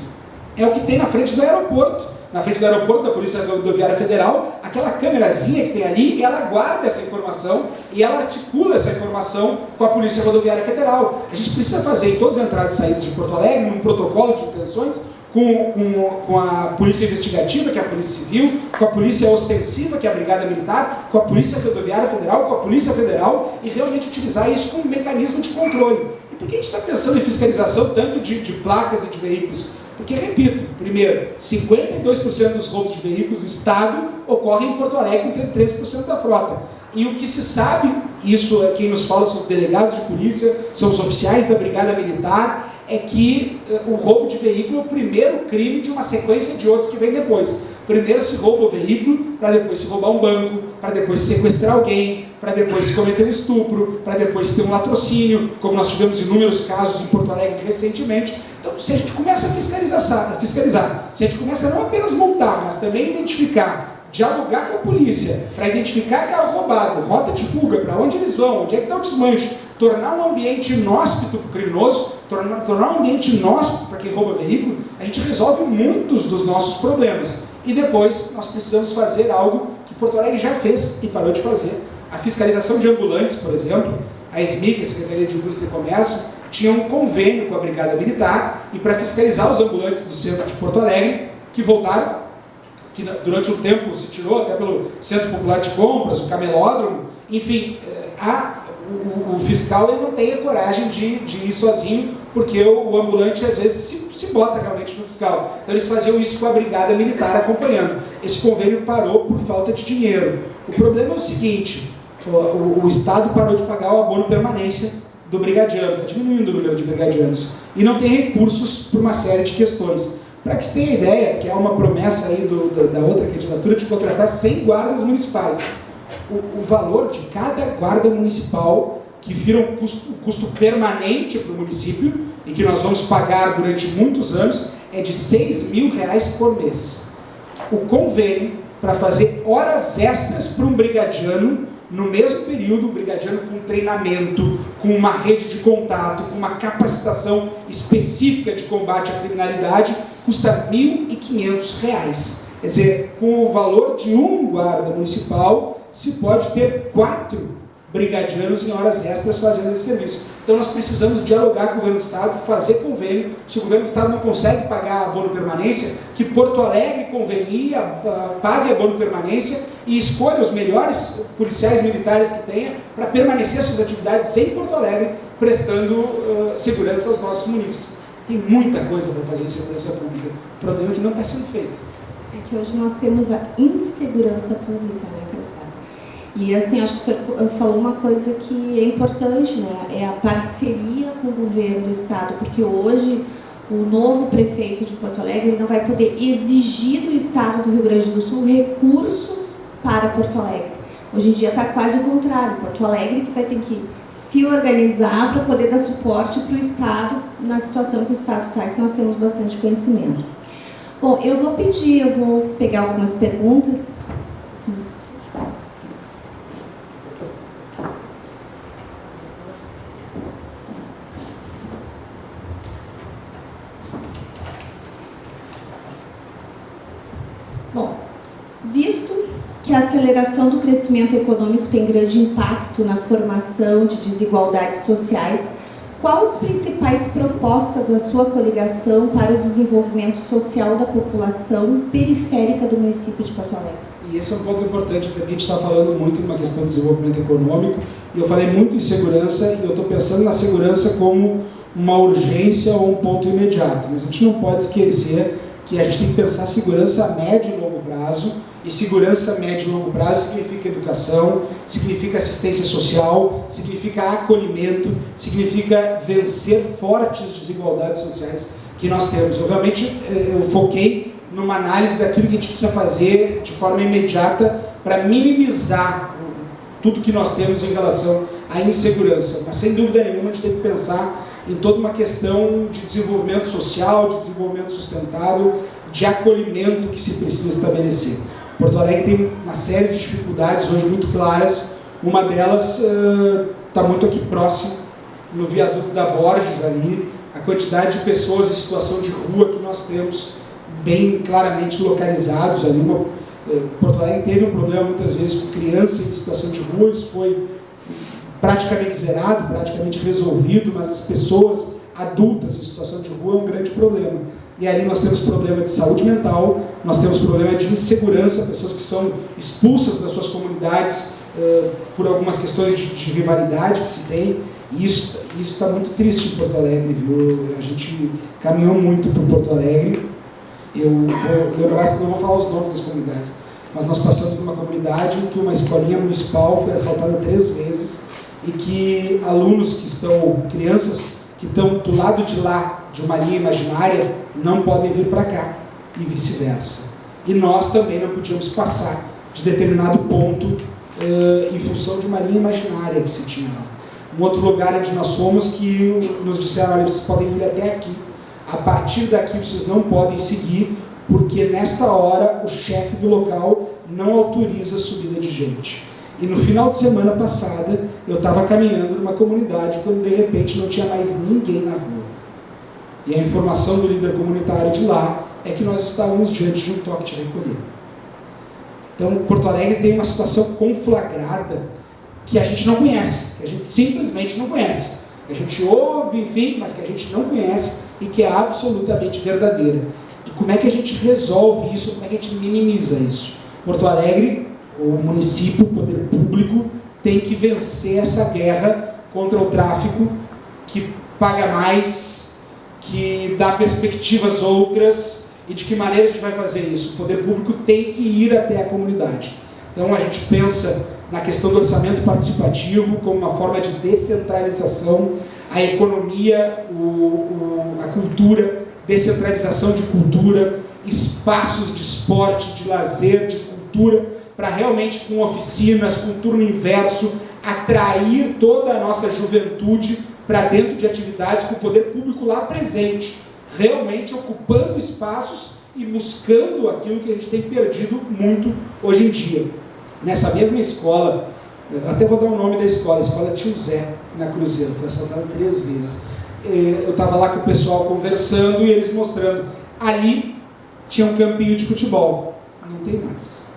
É o que tem na frente do aeroporto. Na frente do aeroporto da Polícia Rodoviária Federal, aquela câmerazinha que tem ali, ela guarda essa informação e ela articula essa informação com a Polícia Rodoviária Federal. A gente precisa fazer em todas as entradas e saídas de Porto Alegre, num protocolo de intenções, com a Polícia Investigativa, que é a Polícia Civil, com a Polícia Ostensiva, que é a Brigada Militar, com a Polícia Rodoviária Federal, com a Polícia Federal, e realmente utilizar isso como um mecanismo de controle. E por que a gente está pensando em fiscalização tanto de placas e de veículos? Porque, repito, primeiro, 52% dos roubos de veículos do Estado ocorrem em Porto Alegre, com 13% da frota. E o que se sabe, isso é quem nos fala, são os delegados de polícia, são os oficiais da Brigada Militar, é que o roubo de veículo é o primeiro crime de uma sequência de outros que vem depois. Primeiro se rouba o veículo, para depois se roubar um banco, para depois se sequestrar alguém, para depois se cometer um estupro, para depois se ter um latrocínio, como nós tivemos inúmeros casos em Porto Alegre recentemente. Então, se a gente começa a fiscalizar, se a gente começa a não apenas montar, mas também identificar, dialogar com a polícia, para identificar carro roubado, rota de fuga, para onde eles vão, onde é que está o desmanche, tornar um ambiente inóspito para o criminoso, tornar um ambiente inóspito para quem rouba veículo, a gente resolve muitos dos nossos problemas. E depois nós precisamos fazer algo que Porto Alegre já fez e parou de fazer. A fiscalização de ambulantes, por exemplo, a SMIC, a Secretaria de Indústria e Comércio, tinha um convênio com a Brigada Militar e para fiscalizar os ambulantes do centro de Porto Alegre, que voltaram, que durante um tempo se tirou até pelo Centro Popular de Compras, o Camelódromo, enfim, o fiscal ele não tem a coragem de ir sozinho, porque o ambulante às vezes se bota realmente no fiscal. Então eles faziam isso com a Brigada Militar acompanhando. Esse convênio parou por falta de dinheiro. O problema é o seguinte, o Estado parou de pagar o abono permanência do brigadiano, está diminuindo o número de brigadianos, e não tem recursos por uma série de questões. Para que você tenha ideia, que há uma promessa aí da outra candidatura de contratar 100 guardas municipais. O valor de cada guarda municipal, que vira um custo permanente para o município e que nós vamos pagar durante muitos anos, é de R$6.000 por mês. O convênio para fazer horas extras para um brigadiano, no mesmo período, o brigadiano com treinamento, com uma rede de contato, com uma capacitação específica de combate à criminalidade, custa R$1.500. Quer dizer, com o valor de um guarda municipal, se pode ter 4 brigadianos em horas extras fazendo esse serviço. Então nós precisamos dialogar com o governo do estado, fazer convênio. Se o governo do estado não consegue pagar abono permanência, que Porto Alegre convenie, pague abono permanência e escolha os melhores policiais militares que tenha para permanecer suas atividades em Porto Alegre, prestando segurança aos nossos munícipes. Tem muita coisa para fazer em segurança pública. O problema é que não está sendo feito. É que hoje nós temos a insegurança pública, né, Candidato? E assim, acho que o senhor falou uma coisa que é importante, né? É a parceria com o governo do estado, porque hoje o novo prefeito de Porto Alegre não vai poder exigir do estado do Rio Grande do Sul recursos para Porto Alegre. Hoje em dia está quase o contrário, Porto Alegre que vai ter que se organizar para poder dar suporte para o estado na situação que o estado está, que nós temos bastante conhecimento. Bom, eu vou pegar algumas perguntas. Sim. Bom, visto que a aceleração do crescimento econômico tem grande impacto na formação de desigualdades sociais, quais as principais propostas da sua coligação para o desenvolvimento social da população periférica do município de Porto Alegre? E esse é um ponto importante, porque a gente está falando muito numa questão de desenvolvimento econômico, e eu falei muito em segurança, e eu estou pensando na segurança como uma urgência ou um ponto imediato, mas a gente não pode esquecer que a gente tem que pensar segurança a médio e longo prazo, e segurança a médio e longo prazo significa educação, significa assistência social, significa acolhimento, significa vencer fortes desigualdades sociais que nós temos. Eu realmente foquei numa análise daquilo que a gente precisa fazer de forma imediata para minimizar tudo que nós temos em relação à insegurança. Mas, sem dúvida nenhuma, a gente tem que pensar em toda uma questão de desenvolvimento social, de desenvolvimento sustentável, de acolhimento que se precisa estabelecer. Porto Alegre tem uma série de dificuldades hoje muito claras. Uma delas está muito aqui próximo, no viaduto da Borges ali, a quantidade de pessoas em situação de rua que nós temos bem claramente localizados ali. Porto Alegre teve um problema muitas vezes com crianças em situação de rua, isso foi praticamente zerado, praticamente resolvido, mas as pessoas adultas em situação de rua é um grande problema. E ali nós temos problema de saúde mental, nós temos problema de insegurança, pessoas que são expulsas das suas comunidades por algumas questões de rivalidade que se tem, e isso está muito triste em Porto Alegre, viu? A gente caminhou muito por Porto Alegre. Eu vou lembrar, não vou falar os nomes das comunidades, mas nós passamos numa comunidade em que uma escolinha municipal foi assaltada 3 vezes e que alunos que estão, crianças que estão do lado de lá de uma linha imaginária não podem vir para cá e vice-versa. E nós também não podíamos passar de determinado ponto em função de uma linha imaginária que se tinha lá. Um outro lugar onde nós fomos que nos disseram, olha, vocês podem ir até aqui. A partir daqui vocês não podem seguir, porque nesta hora o chefe do local não autoriza a subida de gente. E no final de semana passada, eu estava caminhando numa comunidade, quando de repente não tinha mais ninguém na rua. E a informação do líder comunitário de lá é que nós estávamos diante de um toque de recolher. Então, Porto Alegre tem uma situação conflagrada que a gente não conhece, que a gente simplesmente não conhece. Que a gente ouve, enfim, mas que a gente não conhece e que é absolutamente verdadeira. E como é que a gente resolve isso, como é que a gente minimiza isso? Porto Alegre, o município, o poder público, tem que vencer essa guerra contra o tráfico que paga mais, que dá perspectivas outras, e de que maneira a gente vai fazer isso? O poder público tem que ir até a comunidade. Então a gente pensa na questão do orçamento participativo como uma forma de descentralização, a economia, a cultura descentralização de cultura, espaços de esporte, de lazer, de cultura, para realmente, com oficinas, com turno inverso, atrair toda a nossa juventude para dentro de atividades com o poder público lá presente, realmente ocupando espaços e buscando aquilo que a gente tem perdido muito hoje em dia. Nessa mesma escola, eu até vou dar o nome da escola, a Escola Tio Zé, na Cruzeiro, foi assaltada 3 vezes. Eu estava lá com o pessoal conversando e eles mostrando, ali tinha um campinho de futebol, não tem mais.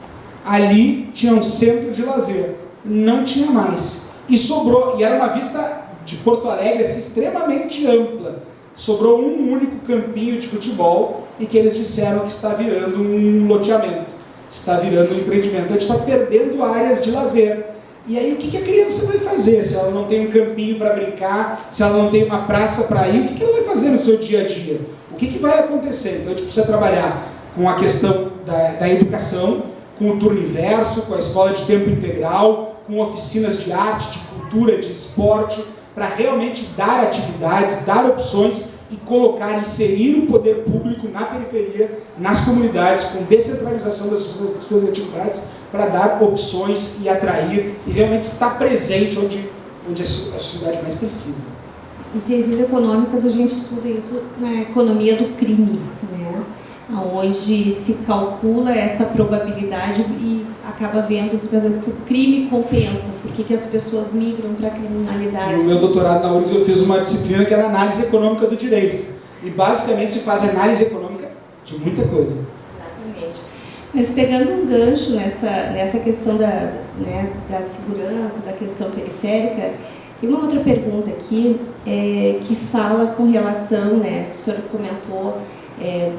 Ali tinha um centro de lazer, não tinha mais. E sobrou, e era uma vista de Porto Alegre assim, extremamente ampla. Sobrou um único campinho de futebol e que eles disseram que está virando um loteamento, está virando um empreendimento. Então a gente está perdendo áreas de lazer. E aí o que a criança vai fazer se ela não tem um campinho para brincar, se ela não tem uma praça para ir, o que ela vai fazer no seu dia a dia? O que vai acontecer? Então a gente precisa trabalhar com a questão da educação, com o turno inverso, com a escola de tempo integral, com oficinas de arte, de cultura, de esporte, para realmente dar atividades, dar opções e colocar, inserir o poder público na periferia, nas comunidades, com descentralização das suas atividades, para dar opções e atrair e realmente estar presente onde a sociedade mais precisa. Em ciências econômicas a gente estuda isso na economia do crime, né? Onde se calcula essa probabilidade e acaba vendo muitas vezes que o crime compensa, porque as pessoas migram para a criminalidade. No meu doutorado na URGS eu fiz uma disciplina que era análise econômica do direito, e basicamente se faz análise econômica de muita coisa. Exatamente. Mas pegando um gancho nessa questão da segurança, da questão periférica, tem uma outra pergunta aqui que fala com relação, que o senhor comentou,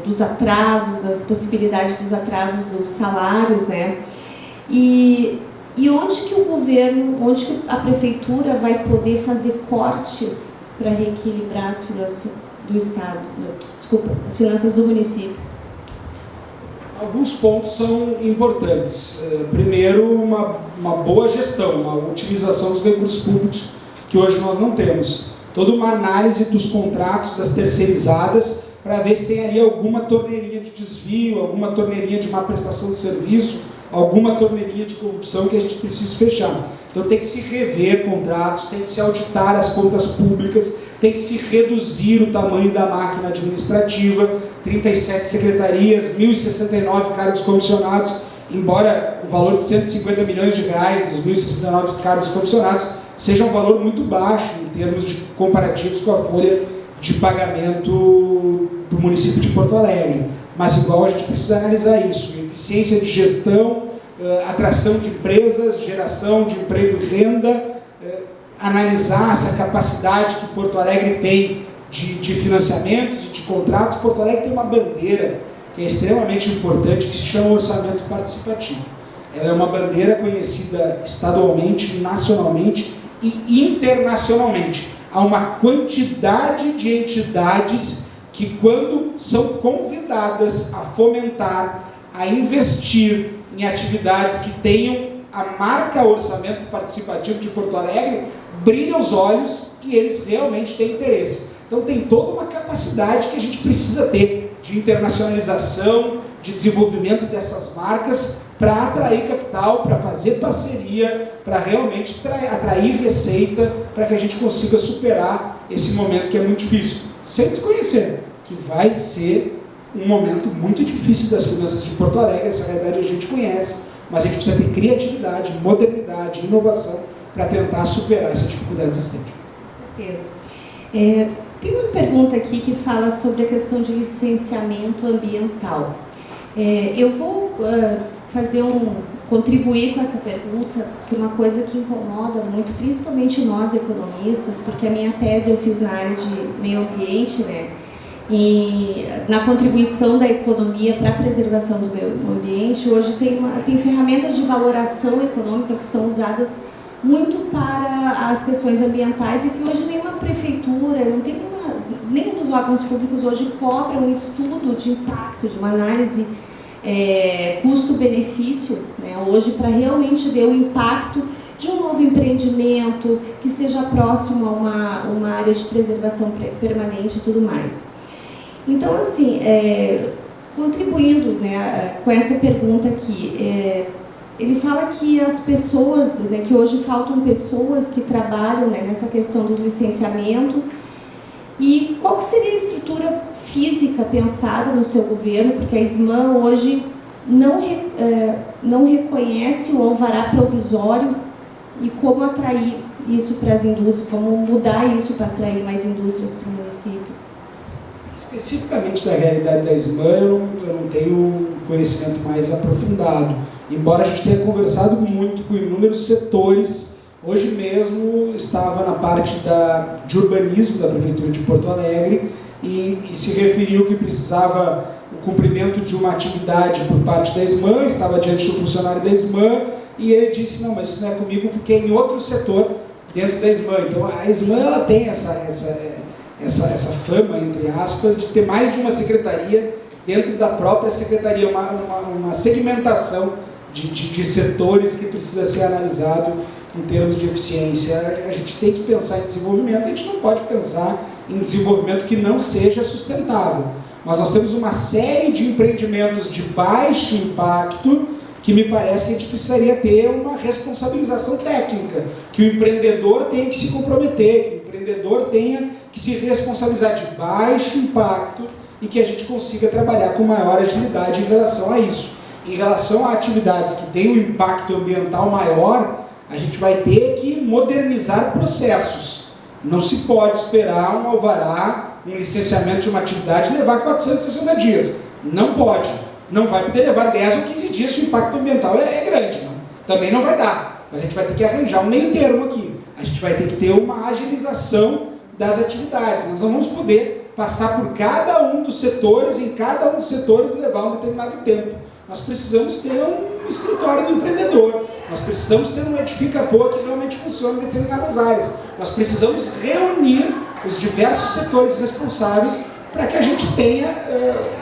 dos atrasos, das possibilidades dos atrasos dos salários, e onde que o governo, onde que a prefeitura vai poder fazer cortes para reequilibrar as finanças do Estado, as finanças do município? Alguns pontos são importantes. Primeiro, uma boa gestão, uma utilização dos recursos públicos que hoje nós não temos. Toda uma análise dos contratos das terceirizadas para ver se tem ali alguma torneirinha de desvio, alguma torneirinha de má prestação de serviço, alguma torneirinha de corrupção que a gente precisa fechar. Então tem que se rever contratos, tem que se auditar as contas públicas, tem que se reduzir o tamanho da máquina administrativa, 37 secretarias, 1.069 cargos comissionados, embora o valor de 150 milhões de reais dos 1.069 cargos comissionados seja um valor muito baixo em termos de comparativos com a folha de pagamento do município de Porto Alegre. Mas igual a gente precisa analisar isso, eficiência de gestão, atração de empresas, geração de emprego e renda, analisar essa capacidade que Porto Alegre tem de financiamentos e de contratos. Porto Alegre tem uma bandeira que é extremamente importante, que se chama orçamento participativo. Ela é uma bandeira conhecida estadualmente, nacionalmente e internacionalmente. Há uma quantidade de entidades que, quando são convidadas a fomentar, a investir em atividades que tenham a marca orçamento participativo de Porto Alegre, brilham os olhos e eles realmente têm interesse. Então tem toda uma capacidade que a gente precisa ter de internacionalização, de desenvolvimento dessas marcas para atrair capital, para fazer parceria, para realmente atrair receita, para que a gente consiga superar esse momento que é muito difícil. Sem desconhecer que vai ser um momento muito difícil das finanças de Porto Alegre, essa realidade a gente conhece, mas a gente precisa ter criatividade, modernidade, inovação para tentar superar essa dificuldade existente. Com certeza. Tem uma pergunta aqui que fala sobre a questão de licenciamento ambiental. Eu vou contribuir com essa pergunta, que é uma coisa que incomoda muito, principalmente nós economistas, porque a minha tese eu fiz na área de meio ambiente, e na contribuição da economia para a preservação do meio ambiente. Hoje tem ferramentas de valoração econômica que são usadas muito para as questões ambientais e que hoje nenhuma prefeitura, nenhum dos órgãos públicos hoje cobra um estudo de impacto, de uma análise custo-benefício, hoje, para realmente ver o impacto de um novo empreendimento que seja próximo a uma área de preservação permanente e tudo mais. Então, assim, contribuindo, né, com essa pergunta aqui, ele fala que as pessoas, né, que hoje faltam pessoas que trabalham, né, nessa questão do licenciamento. E qual que seria a estrutura física pensada no seu governo? Porque a SMAN hoje não reconhece o alvará provisório, e como atrair isso para as indústrias, como mudar isso para atrair mais indústrias para o município? Especificamente da realidade da SMAN, eu não tenho conhecimento mais aprofundado, embora a gente tenha conversado muito com inúmeros setores. Hoje mesmo estava na parte de urbanismo da Prefeitura de Porto Alegre e se referiu que precisava o cumprimento de uma atividade por parte da SMAN, estava diante do funcionário da SMAN, e ele disse, não, mas isso não é comigo porque é em outro setor dentro da SMAN. Então a SMAN ela tem essa fama, entre aspas, de ter mais de uma secretaria dentro da própria secretaria, uma segmentação de setores que precisa ser analisado em termos de eficiência. A gente tem que pensar em desenvolvimento, a gente não pode pensar em desenvolvimento que não seja sustentável. Mas nós temos uma série de empreendimentos de baixo impacto que me parece que a gente precisaria ter uma responsabilização técnica, que o empreendedor tenha que se comprometer, que o empreendedor tenha que se responsabilizar de baixo impacto e que a gente consiga trabalhar com maior agilidade em relação a isso. Em relação a atividades que têm um impacto ambiental maior, a gente vai ter que modernizar processos. Não se pode esperar um alvará, um licenciamento de uma atividade levar 460 dias. Não pode. Não vai poder levar 10 ou 15 dias se o impacto ambiental é grande. Não. Também não vai dar. Mas a gente vai ter que arranjar um meio termo aqui. A gente vai ter que ter uma agilização das atividades. Nós não vamos poder passar por cada um dos setores, em cada um dos setores levar um determinado tempo. Nós precisamos ter um escritório do empreendedor, nós precisamos ter um edifica-pô que realmente funcione em determinadas áreas, nós precisamos reunir os diversos setores responsáveis para que a gente tenha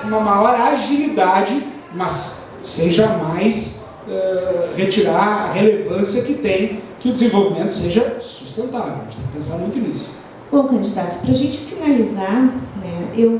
uma maior agilidade, mas seja mais retirar a relevância que tem, que o desenvolvimento seja sustentável. A gente tem que pensar muito nisso. Bom, candidato, para a gente finalizar, né, eu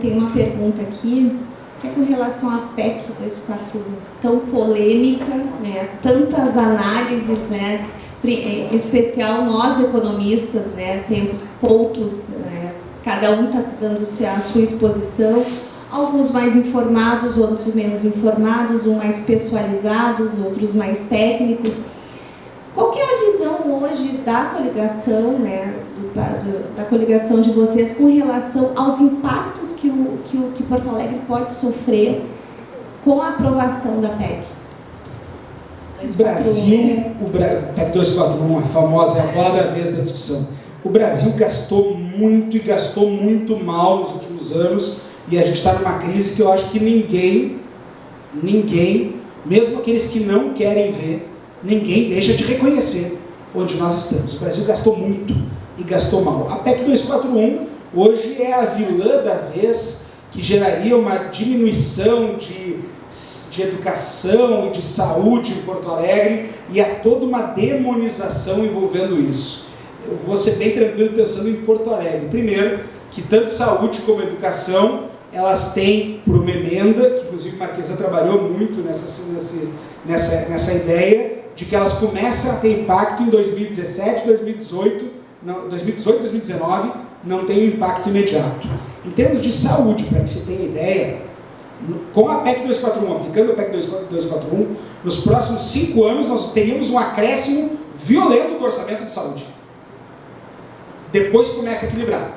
tenho uma pergunta aqui, que é com relação à PEC 241, tão polêmica, né, tantas análises, né, em especial nós economistas, né, temos pontos, né, cada um está dando a sua exposição, alguns mais informados, outros menos informados, uns mais pessoalizados, outros mais técnicos. Qual que é a visão hoje da coligação, né, da coligação de vocês com relação aos impactos que Porto Alegre pode sofrer com a aprovação da PEC? PEC 241, a famosa, é a bola da vez da discussão. O Brasil gastou muito e gastou muito mal nos últimos anos, e a gente está numa crise que eu acho que ninguém, mesmo aqueles que não querem ver, ninguém deixa de reconhecer onde nós estamos. O Brasil gastou muito e gastou mal. A PEC 241 hoje é a vilã da vez, que geraria uma diminuição de educação e de saúde em Porto Alegre, e há toda uma demonização envolvendo isso. Eu vou ser bem tranquilo pensando em Porto Alegre. Primeiro, que tanto saúde como educação, elas têm, por uma emenda, que inclusive Marquesa trabalhou muito nessa ideia, de que elas começam a ter impacto em 2017, 2018, 2019, não tem um impacto imediato. Em termos de saúde, para que você tenha ideia, com a PEC 241, aplicando a PEC 241, nos próximos 5 anos nós teríamos um acréscimo violento do orçamento de saúde. Depois começa a equilibrar.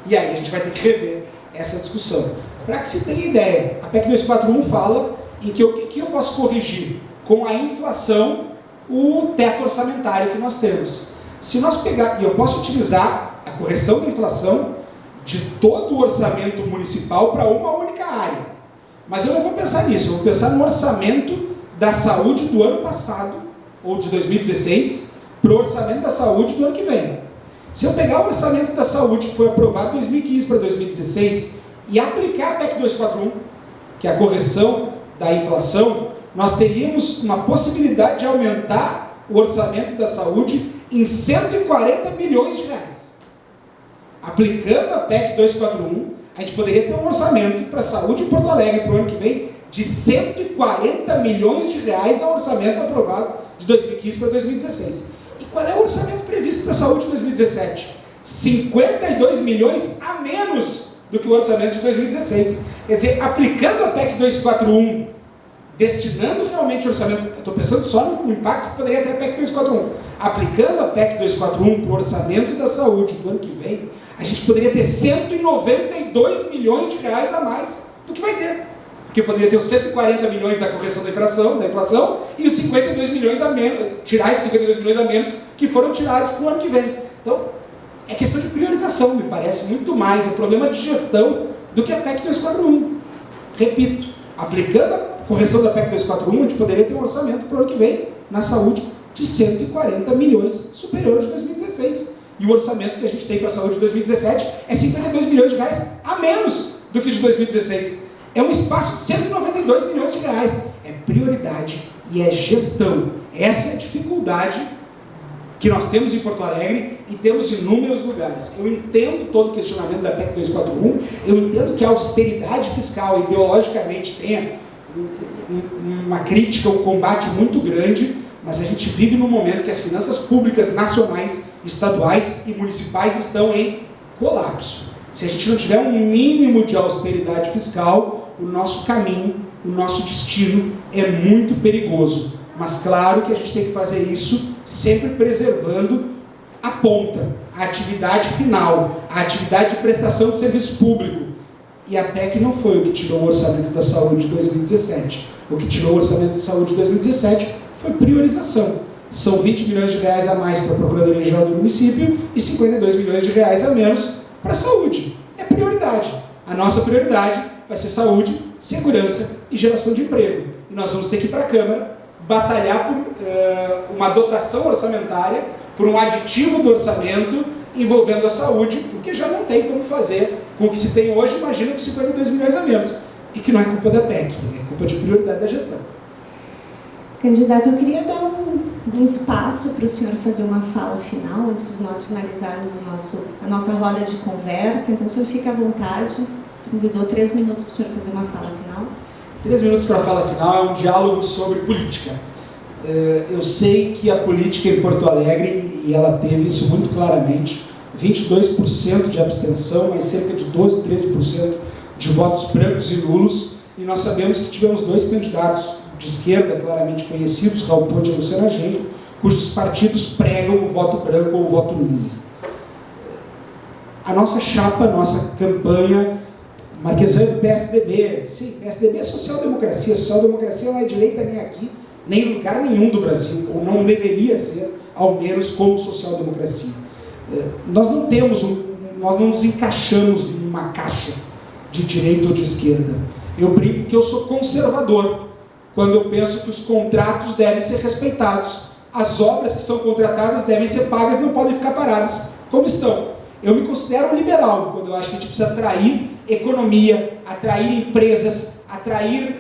E aí a gente vai ter que rever essa discussão. Para que você tenha ideia, a PEC 241 fala em que o que eu posso corrigir com a inflação, o teto orçamentário que nós temos. Se nós pegar, e eu posso utilizar a correção da inflação de todo o orçamento municipal para uma única área. Mas eu não vou pensar nisso, eu vou pensar no orçamento da saúde do ano passado, ou de 2016, para o orçamento da saúde do ano que vem. Se eu pegar o orçamento da saúde que foi aprovado de 2015 para 2016 e aplicar a PEC 241, que é a correção da inflação, nós teríamos uma possibilidade de aumentar o orçamento da saúde em 140 milhões de reais. Aplicando a PEC 241, a gente poderia ter um orçamento para a saúde em Porto Alegre para o ano que vem de 140 milhões de reais ao orçamento aprovado de 2015 para 2016. E qual é o orçamento previsto para a saúde em 2017? 52 milhões a menos do que o orçamento de 2016. Quer dizer, aplicando a PEC 241, destinando realmente o orçamento, estou pensando só no impacto que poderia ter a PEC 241, aplicando a PEC 241 para o orçamento da saúde do ano que vem, a gente poderia ter 192 milhões de reais a mais do que vai ter. Porque poderia ter os 140 milhões da correção da inflação e os 52 milhões a menos, tirar esses 52 milhões a menos que foram tirados para o ano que vem. Então, é questão de priorização, me parece muito mais, é problema de gestão do que a PEC 241. Repito, aplicando a correção da PEC 241, a gente poderia ter um orçamento para o ano que vem, na saúde, de 140 milhões superior de 2016. E o orçamento que a gente tem para a saúde de 2017 é 52 milhões de reais a menos do que de 2016. É um espaço de 192 milhões de reais. É prioridade e é gestão. Essa é a dificuldade que nós temos em Porto Alegre e temos em inúmeros lugares. Eu entendo todo o questionamento da PEC 241, eu entendo que a austeridade fiscal ideologicamente tenha uma crítica, um combate muito grande, mas a gente vive num momento que as finanças públicas nacionais, estaduais e municipais estão em colapso. Se a gente não tiver um mínimo de austeridade fiscal, o nosso caminho, o nosso destino é muito perigoso. Mas claro que a gente tem que fazer isso sempre preservando a ponta, a atividade final, a atividade de prestação de serviço público. E a PEC não foi o que tirou o orçamento da saúde de 2017. O que tirou o orçamento de saúde de 2017 foi priorização. São 20 milhões de reais a mais para a Procuradoria-Geral do município e 52 milhões de reais a menos para a saúde. É prioridade. A nossa prioridade vai ser saúde, segurança e geração de emprego. E nós vamos ter que ir para a Câmara batalhar por uma dotação orçamentária, por um aditivo do orçamento envolvendo a saúde, porque já não tem como fazer com o que se tem hoje, imagina com 52 milhões a menos. E que não é culpa da PEC, é culpa de prioridade da gestão. Candidato, eu queria dar um espaço para o senhor fazer uma fala final, antes de nós finalizarmos a nossa roda de conversa. Então, o senhor fica à vontade. Eu dou 3 minutos para o senhor fazer uma fala final. 3 minutos para a fala final é um diálogo sobre política. Eu sei que a política em Porto Alegre, e ela teve isso muito claramente, 22% de abstenção, mas cerca de 12, 13% de votos brancos e nulos, e nós sabemos que tivemos 2 candidatos de esquerda claramente conhecidos, Raul Ponte e Luciana Genro, cujos partidos pregam o voto branco ou o voto nulo. A nossa chapa, a nossa campanha, Marquesan do PSDB, sim, PSDB é social-democracia não é direita nem aqui, nem em lugar nenhum do Brasil, ou não deveria ser, ao menos como social-democracia. Nós não nos encaixamos numa caixa de direita ou de esquerda. Eu brinco que eu sou conservador, quando eu penso que os contratos devem ser respeitados, as obras que são contratadas devem ser pagas, não podem ficar paradas como estão. Eu me considero um liberal, quando eu acho que a gente precisa atrair economia, atrair empresas, atrair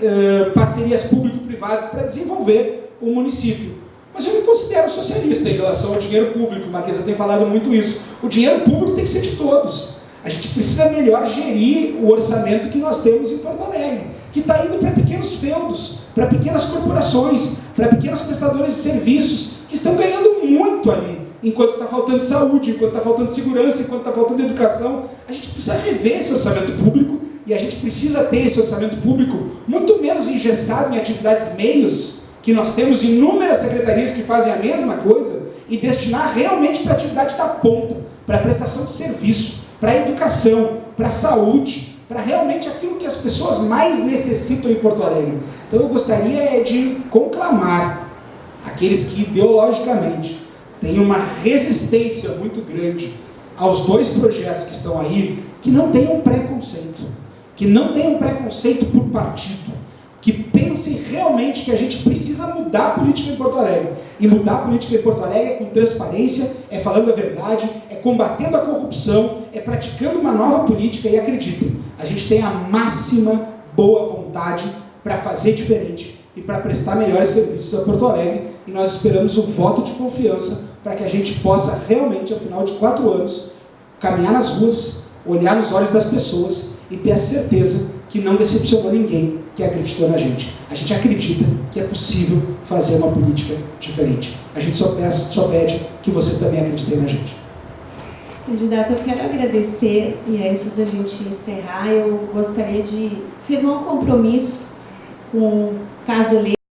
parcerias público-privadas para desenvolver o município. Mas eu me considero socialista em relação ao dinheiro público, Marquesa tem falado muito isso. O dinheiro público tem que ser de todos. A gente precisa melhor gerir o orçamento que nós temos em Porto Alegre, que está indo para pequenos feudos, para pequenas corporações, para pequenos prestadores de serviços, que estão ganhando muito ali, enquanto está faltando saúde, enquanto está faltando segurança, enquanto está faltando educação. A gente precisa rever esse orçamento público e a gente precisa ter esse orçamento público muito menos engessado em atividades meios, que nós temos inúmeras secretarias que fazem a mesma coisa, e destinar realmente para a atividade da ponta, para a prestação de serviço, para a educação, para a saúde, para realmente aquilo que as pessoas mais necessitam em Porto Alegre. Então eu gostaria de conclamar aqueles que ideologicamente têm uma resistência muito grande aos 2 projetos que estão aí, que não tenham preconceito, por partido, que pensem realmente que a gente precisa mudar a política em Porto Alegre. E mudar a política em Porto Alegre é com transparência, é falando a verdade, é combatendo a corrupção, é praticando uma nova política. E acreditem, a gente tem a máxima boa vontade para fazer diferente e para prestar melhores serviços a Porto Alegre. E nós esperamos o voto de confiança para que a gente possa realmente, ao final de 4 anos, caminhar nas ruas, olhar nos olhos das pessoas e ter a certeza que não decepcionou ninguém que acreditou na gente. A gente acredita que é possível fazer uma política diferente. A gente só pede que vocês também acreditem na gente. Candidato, eu quero agradecer, e antes da gente encerrar, eu gostaria de firmar um compromisso com o caso Leite.